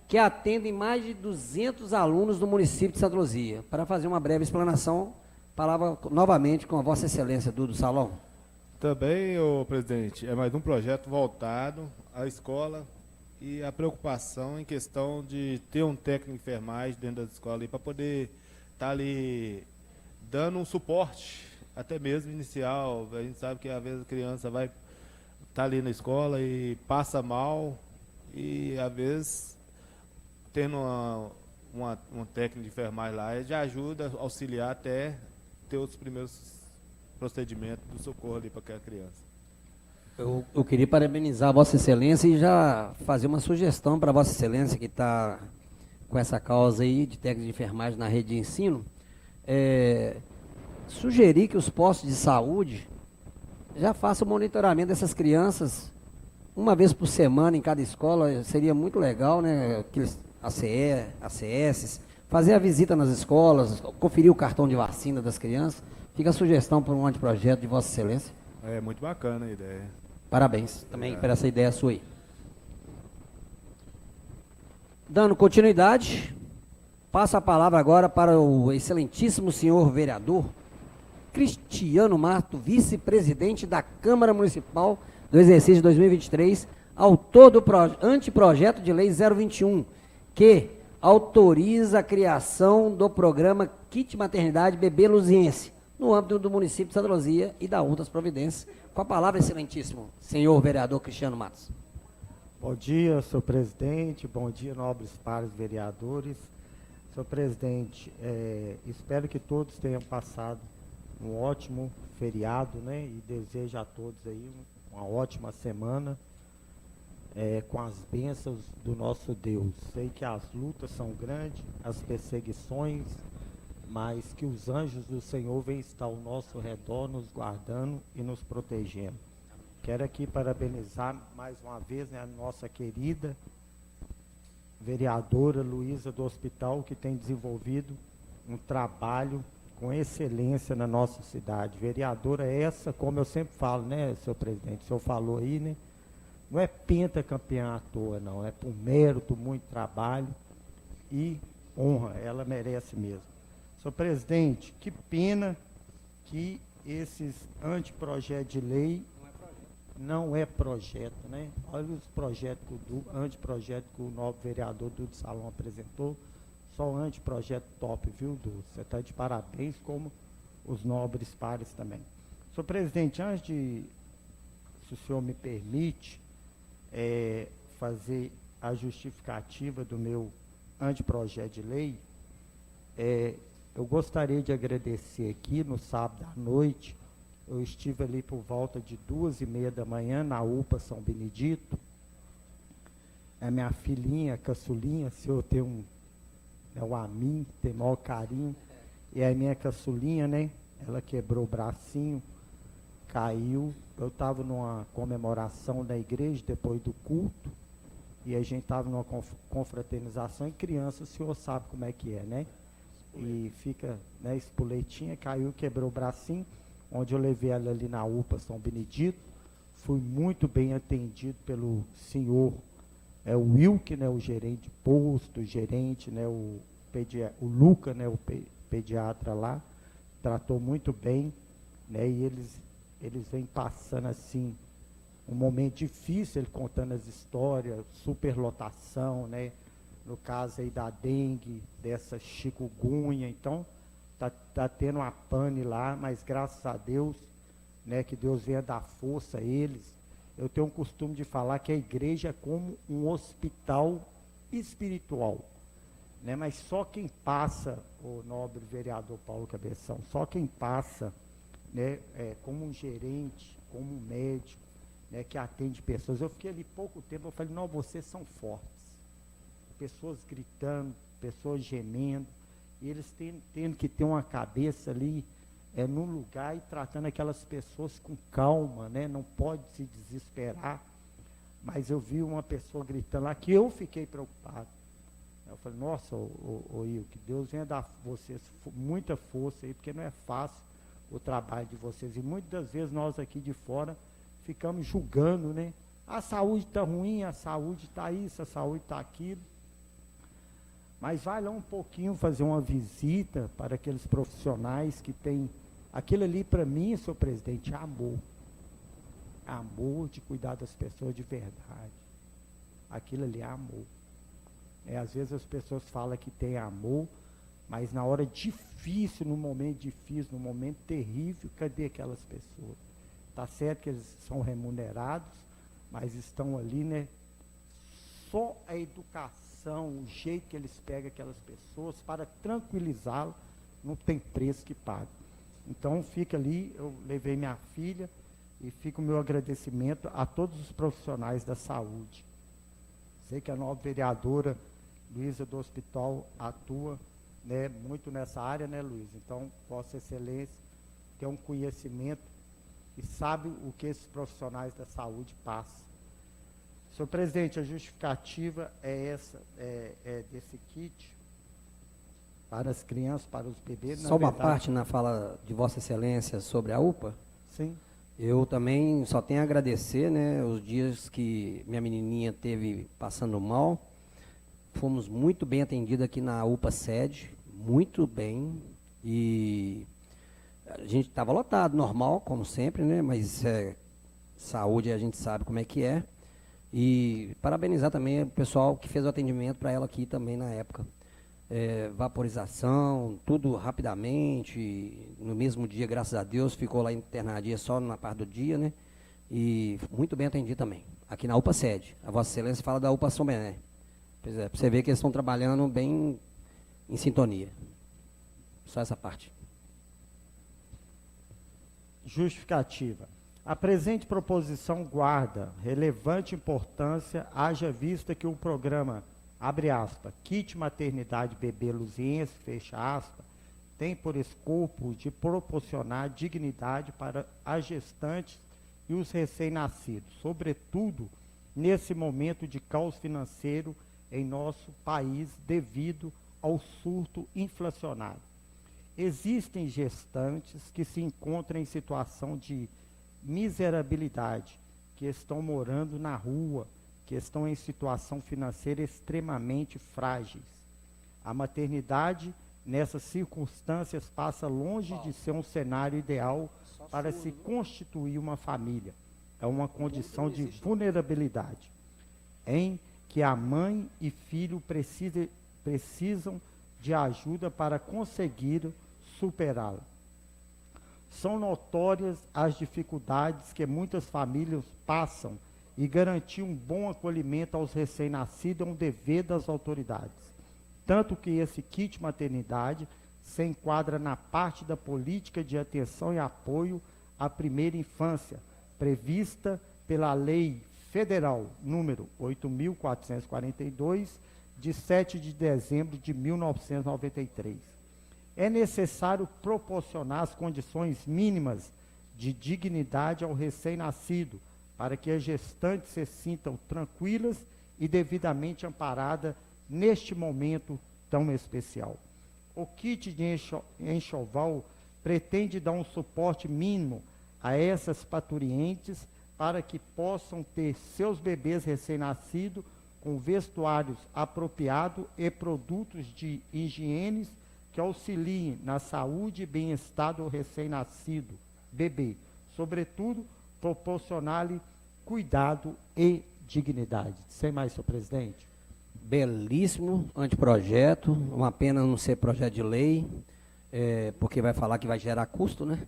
que atendem mais de 200 alunos do município de Santa Luzia. Para fazer uma breve explanação, palavra novamente com a Vossa Excelência, Dudu Salão. Também, ô presidente, é mais um projeto voltado à escola e a preocupação em questão de ter um técnico de enfermagem dentro da escola para poder estar ali dando um suporte, até mesmo inicial. A gente sabe que às vezes a criança vai estar ali na escola e passa mal e às vezes tendo um técnico de enfermagem lá, ele já ajuda a auxiliar até ter os primeiros procedimentos do socorro ali para aquela criança. Eu queria parabenizar a Vossa Excelência e já fazer uma sugestão para Vossa Excelência, que está com essa causa aí de técnico de enfermagem na rede de ensino, sugerir que os postos de saúde já façam o monitoramento dessas crianças uma vez por semana em cada escola. Seria muito legal, né? Aqueles ACS, fazer a visita nas escolas, conferir o cartão de vacina das crianças. Fica a sugestão para um anteprojeto de Vossa Excelência. É muito bacana a ideia. Parabéns também por essa ideia sua aí. Dando continuidade, passo a palavra agora para o excelentíssimo senhor vereador Cristiano Mato, vice-presidente da Câmara Municipal do exercício 2023, autor do anteprojeto de lei 021, que autoriza a criação do programa Kit Maternidade Bebê Luziense, no âmbito do município de Santa Luzia e da outras providências. Com a palavra, excelentíssimo senhor vereador Cristiano Matos. Bom dia, senhor presidente, bom dia, nobres pares vereadores. Senhor presidente, espero que todos tenham passado um ótimo feriado, né? E desejo a todos aí uma ótima semana, com as bênçãos do nosso Deus. Sei que as lutas são grandes, as perseguições, mas que os anjos do Senhor vêm estar ao nosso redor, nos guardando e nos protegendo. Quero aqui parabenizar mais uma vez, né, a nossa querida vereadora Luísa do Hospital, que tem desenvolvido um trabalho com excelência na nossa cidade. Vereadora essa, como eu sempre falo, né, senhor presidente, o senhor falou aí, né, não é pentacampeã à toa, não, é por mérito, muito trabalho e honra, ela merece mesmo. Senhor presidente, que pena que esses anteprojetos de lei não é projeto, né? Olha os projetos anteprojeto que o novo vereador Dudu Salão apresentou, só anteprojeto top, viu, Dudu? Você está de parabéns, como os nobres pares também. Senhor presidente, antes de, se o senhor me permite, fazer a justificativa do meu anteprojeto de lei, eu gostaria de agradecer aqui no sábado à noite. Eu estive ali por volta de 2h30 da manhã na UPA São Benedito. A minha filhinha, a caçulinha, o senhor tem o Amin, tem maior carinho. E a minha caçulinha, né? Ela quebrou o bracinho, caiu. Eu estava numa comemoração da igreja depois do culto. E a gente estava numa confraternização e criança, o senhor sabe como é que é, né? E fica, né, espoletinha, caiu, quebrou o bracinho, onde eu levei ela ali na UPA São Benedito. Fui muito bem atendido pelo senhor o Wilke, né, o gerente de posto, o gerente, né, o Luca, né, o pediatra lá, tratou muito bem, né, e eles vêm passando assim um momento difícil, ele contando as histórias, superlotação, né, no caso aí da dengue, dessa chikungunya. Então tá tendo uma pane lá, mas graças a Deus, né, que Deus venha dar força a eles. Eu tenho um costume de falar que a igreja é como um hospital espiritual. né? Mas só quem passa, o nobre vereador Paulo Cabeção, só quem passa, né, como um gerente, como um médico, né, que atende pessoas. Eu fiquei ali pouco tempo, eu falei, não, vocês são fortes. Pessoas gritando, pessoas gemendo, e eles tendo que ter uma cabeça ali num lugar e tratando aquelas pessoas com calma, né? Não pode se desesperar. Mas eu vi uma pessoa gritando lá que eu fiquei preocupado. Eu falei, nossa, Will, que Deus venha dar a vocês muita força aí, porque não é fácil o trabalho de vocês. E muitas das vezes nós aqui de fora ficamos julgando, né? A saúde está ruim, a saúde está isso, a saúde está aquilo. Mas vai lá um pouquinho fazer uma visita para aqueles profissionais que têm... Aquilo ali, para mim, senhor presidente, é amor. Amor de cuidar das pessoas de verdade. Aquilo ali é amor. Às vezes as pessoas falam que tem amor, mas na hora difícil, no momento difícil, no momento terrível, cadê aquelas pessoas? Está certo que eles são remunerados, mas estão ali, né? Só a educação, o jeito que eles pegam aquelas pessoas para tranquilizá-las, não tem preço que pague. Então fica ali, eu levei minha filha e fica o meu agradecimento a todos os profissionais da saúde. Sei que a nova vereadora Luísa do Hospital atua, né, muito nessa área, né, Luísa? Então, Vossa Excelência tem um conhecimento e sabe o que esses profissionais da saúde passam. Senhor presidente, a justificativa é essa, desse kit para as crianças, para os bebês. Só uma parte na fala de Vossa Excelência sobre a UPA. Sim. Eu também só tenho a agradecer, né, os dias que minha menininha teve passando mal. Fomos muito bem atendidos aqui na UPA sede, muito bem. E a gente estava lotado, normal, como sempre, né, mas saúde a gente sabe como é que é. E parabenizar também o pessoal que fez o atendimento para ela aqui também na época. Vaporização, tudo rapidamente, no mesmo dia, graças a Deus, ficou lá internadinha só na parte do dia, né? E muito bem atendido também, aqui na UPA sede. A Vossa Excelência fala da UPA São Bené. Pois é, para você ver que eles estão trabalhando bem em sintonia. Só essa parte. Justificativa. A presente proposição guarda relevante importância, haja vista que o programa, abre aspas, Kit Maternidade Bebê Luziense, fecha aspas, tem por escopo de proporcionar dignidade para as gestantes e os recém-nascidos, sobretudo nesse momento de caos financeiro em nosso país devido ao surto inflacionário. Existem gestantes que se encontram em situação de miserabilidade, que estão morando na rua, que estão em situação financeira extremamente frágeis. A maternidade, nessas circunstâncias, passa longe de ser um cenário ideal para se constituir uma família. É uma condição de vulnerabilidade, em que a mãe e filho precisam de ajuda para conseguir superá-la. São notórias as dificuldades que muitas famílias passam e garantir um bom acolhimento aos recém-nascidos é um dever das autoridades. Tanto que esse kit maternidade se enquadra na parte da política de atenção e apoio à primeira infância, prevista pela Lei Federal número 8.442, de 7 de dezembro de 1993. É necessário proporcionar as condições mínimas de dignidade ao recém-nascido, para que as gestantes se sintam tranquilas e devidamente amparadas neste momento tão especial. O kit de enxoval pretende dar um suporte mínimo a essas parturientes para que possam ter seus bebês recém-nascidos com vestuários apropriados e produtos de higiene que auxiliem na saúde e bem-estar do recém-nascido bebê, sobretudo proporcionar-lhe cuidado e dignidade. Sem mais, senhor presidente. Belíssimo anteprojeto, uma pena não ser projeto de lei, porque vai falar que vai gerar custo, né?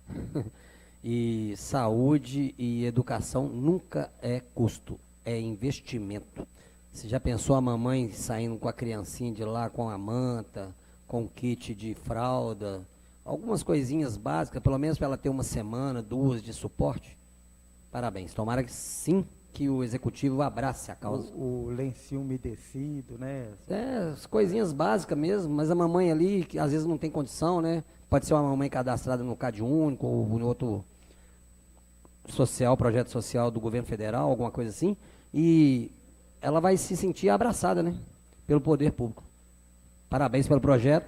E saúde e educação nunca é custo, é investimento. Você já pensou a mamãe saindo com a criancinha de lá, com a manta, com o kit de fralda, algumas coisinhas básicas, pelo menos para ela ter uma semana, 2 de suporte? Parabéns. Tomara que sim, que o executivo abrace a causa. O lencinho umedecido, né? As coisinhas básicas mesmo, mas a mamãe ali, que às vezes não tem condição, né? Pode ser uma mamãe cadastrada no Cade Único ou em outro projeto social do governo federal, alguma coisa assim, e ela vai se sentir abraçada, né? Pelo poder público. Parabéns pelo projeto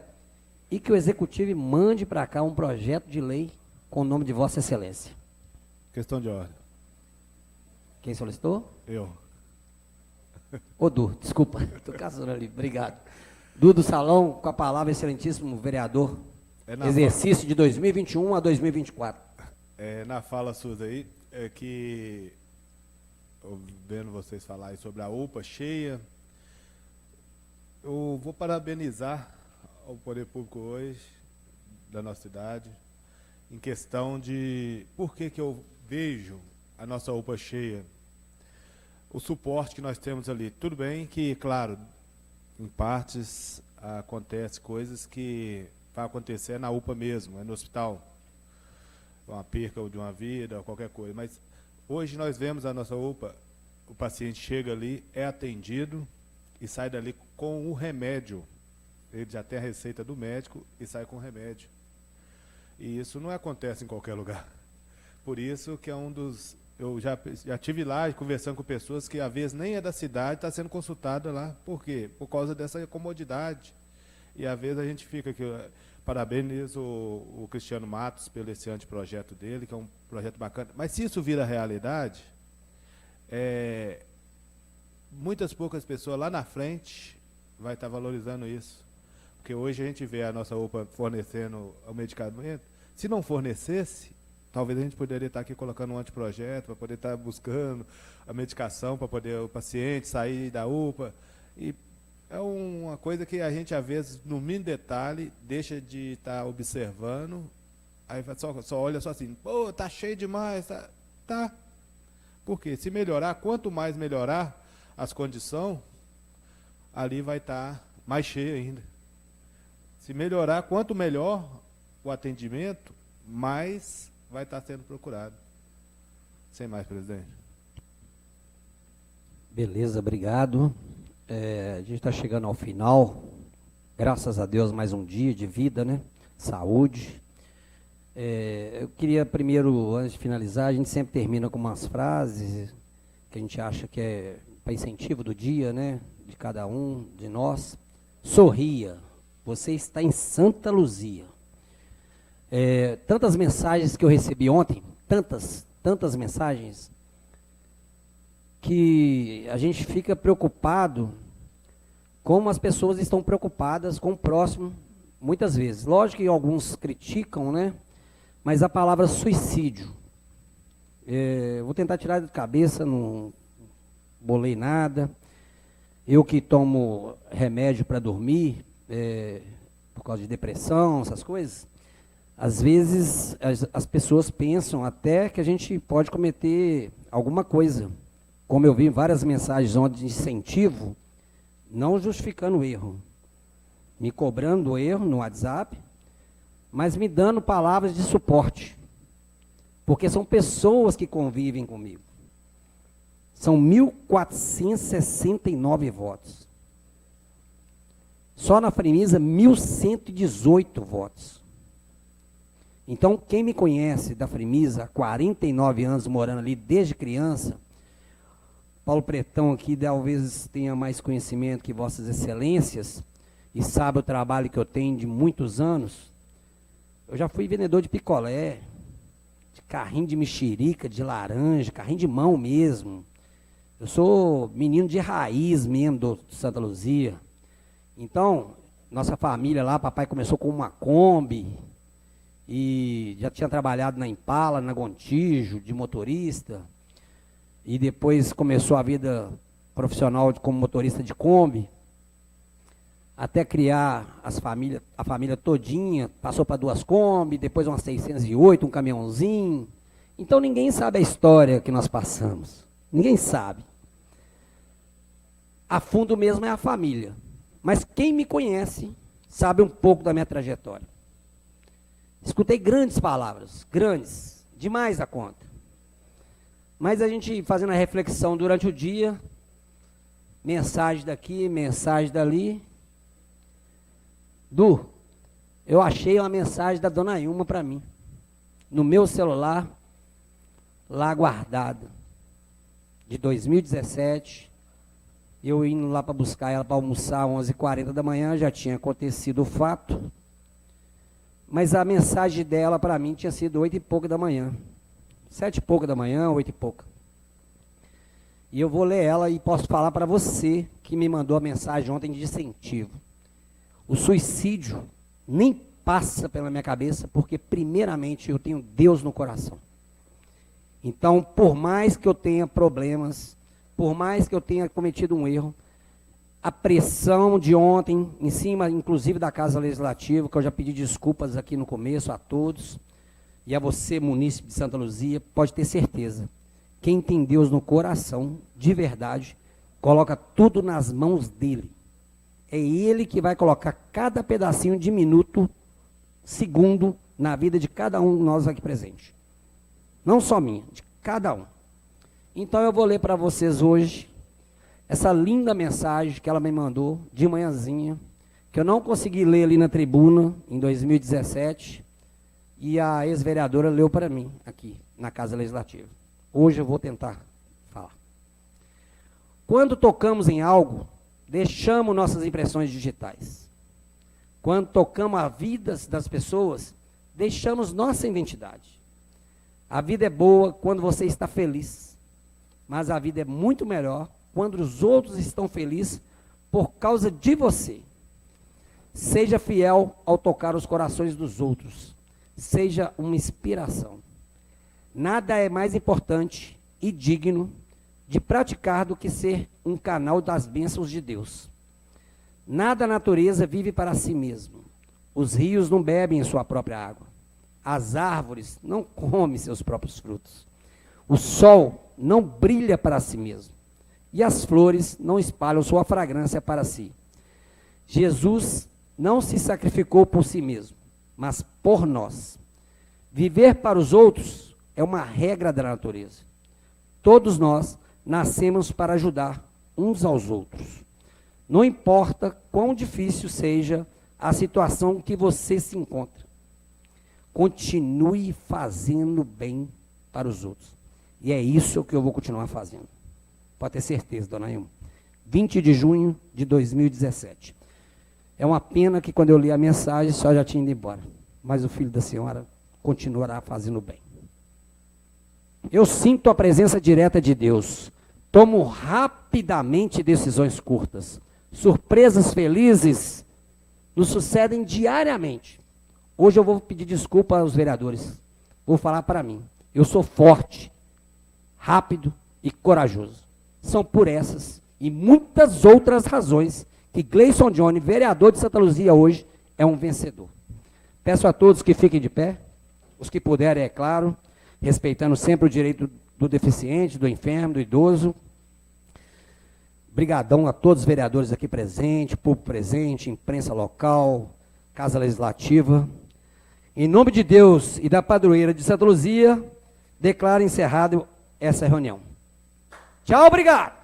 e que o executivo mande para cá um projeto de lei com o nome de Vossa Excelência. Questão de ordem. Quem solicitou? Eu. Ô, Du, desculpa, estou caçando ali, obrigado. Du do Salão, com a palavra, excelentíssimo vereador. Exercício de 2021 a 2024. Na fala sua aí, que, vendo vocês falarem sobre a UPA cheia, eu vou parabenizar ao Poder Público hoje, da nossa cidade, em questão de por que eu vejo a nossa UPA cheia, o suporte que nós temos ali. Tudo bem que, claro, em partes acontece coisas que vai acontecer na UPA mesmo, é no hospital, uma perca de uma vida, qualquer coisa, mas hoje nós vemos a nossa UPA, o paciente chega ali, é atendido e sai dali com o remédio. Ele já tem a receita do médico e sai com o remédio. E isso não acontece em qualquer lugar. Por isso que é um dos... Eu já estive lá conversando com pessoas que às vezes nem é da cidade, está sendo consultada lá. Por quê? Por causa dessa comodidade. E às vezes a gente fica aqui... Parabenizo o Cristiano Matos pelo esse anteprojeto dele, que é um projeto bacana. Mas se isso vira realidade, muitas poucas pessoas lá na frente vai estar valorizando isso. Porque hoje a gente vê a nossa UPA fornecendo o medicamento. Se não fornecesse, talvez a gente poderia estar aqui colocando um anteprojeto para poder estar buscando a medicação para poder o paciente sair da UPA. E é uma coisa que a gente, às vezes, no mínimo detalhe, deixa de estar observando, aí só olha só assim, pô, tá cheio demais, tá. Porque se melhorar, quanto mais melhorar as condições, ali vai estar mais cheio ainda. Se melhorar, quanto melhor o atendimento, mais vai estar sendo procurado. Sem mais, presidente. Beleza, obrigado. A gente está chegando ao final, graças a Deus, mais um dia de vida, né? Saúde. Eu queria primeiro, antes de finalizar, a gente sempre termina com umas frases que a gente acha que é para incentivo do dia, né? De cada um, de nós. Sorria, você está em Santa Luzia. Tantas mensagens que eu recebi ontem, tantas mensagens, que a gente fica preocupado como as pessoas estão preocupadas com o próximo, muitas vezes. Lógico que alguns criticam, né? Mas a palavra suicídio, vou tentar tirar de cabeça, não bolei nada. Eu que tomo remédio para dormir, por causa de depressão, essas coisas, às vezes as pessoas pensam até que a gente pode cometer alguma coisa. Como eu vi várias mensagens ontem de incentivo, não justificando o erro, me cobrando o erro no WhatsApp, mas me dando palavras de suporte, porque são pessoas que convivem comigo. São 1.469 votos. Só na Fremisa, 1.118 votos. Então, quem me conhece da Fremisa há 49 anos, morando ali desde criança, Paulo Pretão aqui talvez tenha mais conhecimento que Vossas Excelências e sabe o trabalho que eu tenho de muitos anos. Eu já fui vendedor de picolé, de carrinho de mexerica, de laranja, carrinho de mão mesmo. Eu sou menino de raiz mesmo do Santa Luzia. Então, nossa família lá, papai começou com uma Kombi e já tinha trabalhado na Impala, na Gontijo, de motorista. E depois começou a vida profissional como motorista de Kombi, até criar a família todinha, passou para 2 Kombi, depois umas 608, um caminhãozinho. Então ninguém sabe a história que nós passamos, ninguém sabe. a fundo mesmo é a família. Mas quem me conhece sabe um pouco da minha trajetória. Escutei grandes palavras, grandes, demais da conta. Mas a gente fazendo a reflexão durante o dia, mensagem daqui, mensagem dali. Eu achei uma mensagem da dona Ilma para mim, no meu celular, lá guardada, de 2017, eu indo lá para buscar ela para almoçar às 11h40 da manhã, já tinha acontecido o fato, mas a mensagem dela para mim tinha sido 8 e pouca da manhã, 7 e pouca da manhã, 8 e pouca. E eu vou ler ela e posso falar para você que me mandou a mensagem ontem de incentivo. O suicídio nem passa pela minha cabeça, porque primeiramente eu tenho Deus no coração. Então, por mais que eu tenha problemas, por mais que eu tenha cometido um erro, a pressão de ontem, em cima, inclusive da Casa Legislativa, que eu já pedi desculpas aqui no começo a todos, e a você, munícipe de Santa Luzia, pode ter certeza, quem tem Deus no coração, de verdade, coloca tudo nas mãos dele. É ele que vai colocar cada pedacinho de minuto, segundo, na vida de cada um de nós aqui presente. Não só minha, de cada um. Então eu vou ler para vocês hoje essa linda mensagem que ela me mandou de manhãzinha, que eu não consegui ler ali na tribuna em 2017, e a ex-vereadora leu para mim aqui na Casa Legislativa. Hoje eu vou tentar falar. Quando tocamos em algo, deixamos nossas impressões digitais. Quando tocamos a vida das pessoas, deixamos nossa identidade. A vida é boa quando você está feliz, mas a vida é muito melhor quando os outros estão felizes por causa de você. Seja fiel ao tocar os corações dos outros. Seja uma inspiração. Nada é mais importante e digno de praticar do que ser um canal das bênçãos de Deus. Nada na natureza vive para si mesmo. Os rios não bebem em sua própria água. As árvores não comem seus próprios frutos. O sol não brilha para si mesmo. E as flores não espalham sua fragrância para si. Jesus não se sacrificou por si mesmo, mas por nós. Viver para os outros é uma regra da natureza. Todos nós nascemos para ajudar uns aos outros. Não importa quão difícil seja a situação que você se encontra. Continue fazendo bem para os outros. E é isso que eu vou continuar fazendo. Pode ter certeza, dona Ilma. 20 de junho de 2017. É uma pena que quando eu li a mensagem, a senhora já tinha ido embora. Mas o filho da senhora continuará fazendo bem. Eu sinto a presença direta de Deus. Tomo rapidamente decisões curtas. Surpresas felizes nos sucedem diariamente. Hoje eu vou pedir desculpa aos vereadores. Vou falar para mim. Eu sou forte, rápido e corajoso. São por essas e muitas outras razões que Gleison Johnny, vereador de Santa Luzia hoje, é um vencedor. Peço a todos que fiquem de pé, os que puderem, é claro, respeitando sempre o direito do deficiente, do enfermo, do idoso. Brigadão a todos os vereadores aqui presentes, público presente, imprensa local, Casa Legislativa. Em nome de Deus e da padroeira de Santa Luzia, declaro encerrado essa reunião. Tchau, obrigado!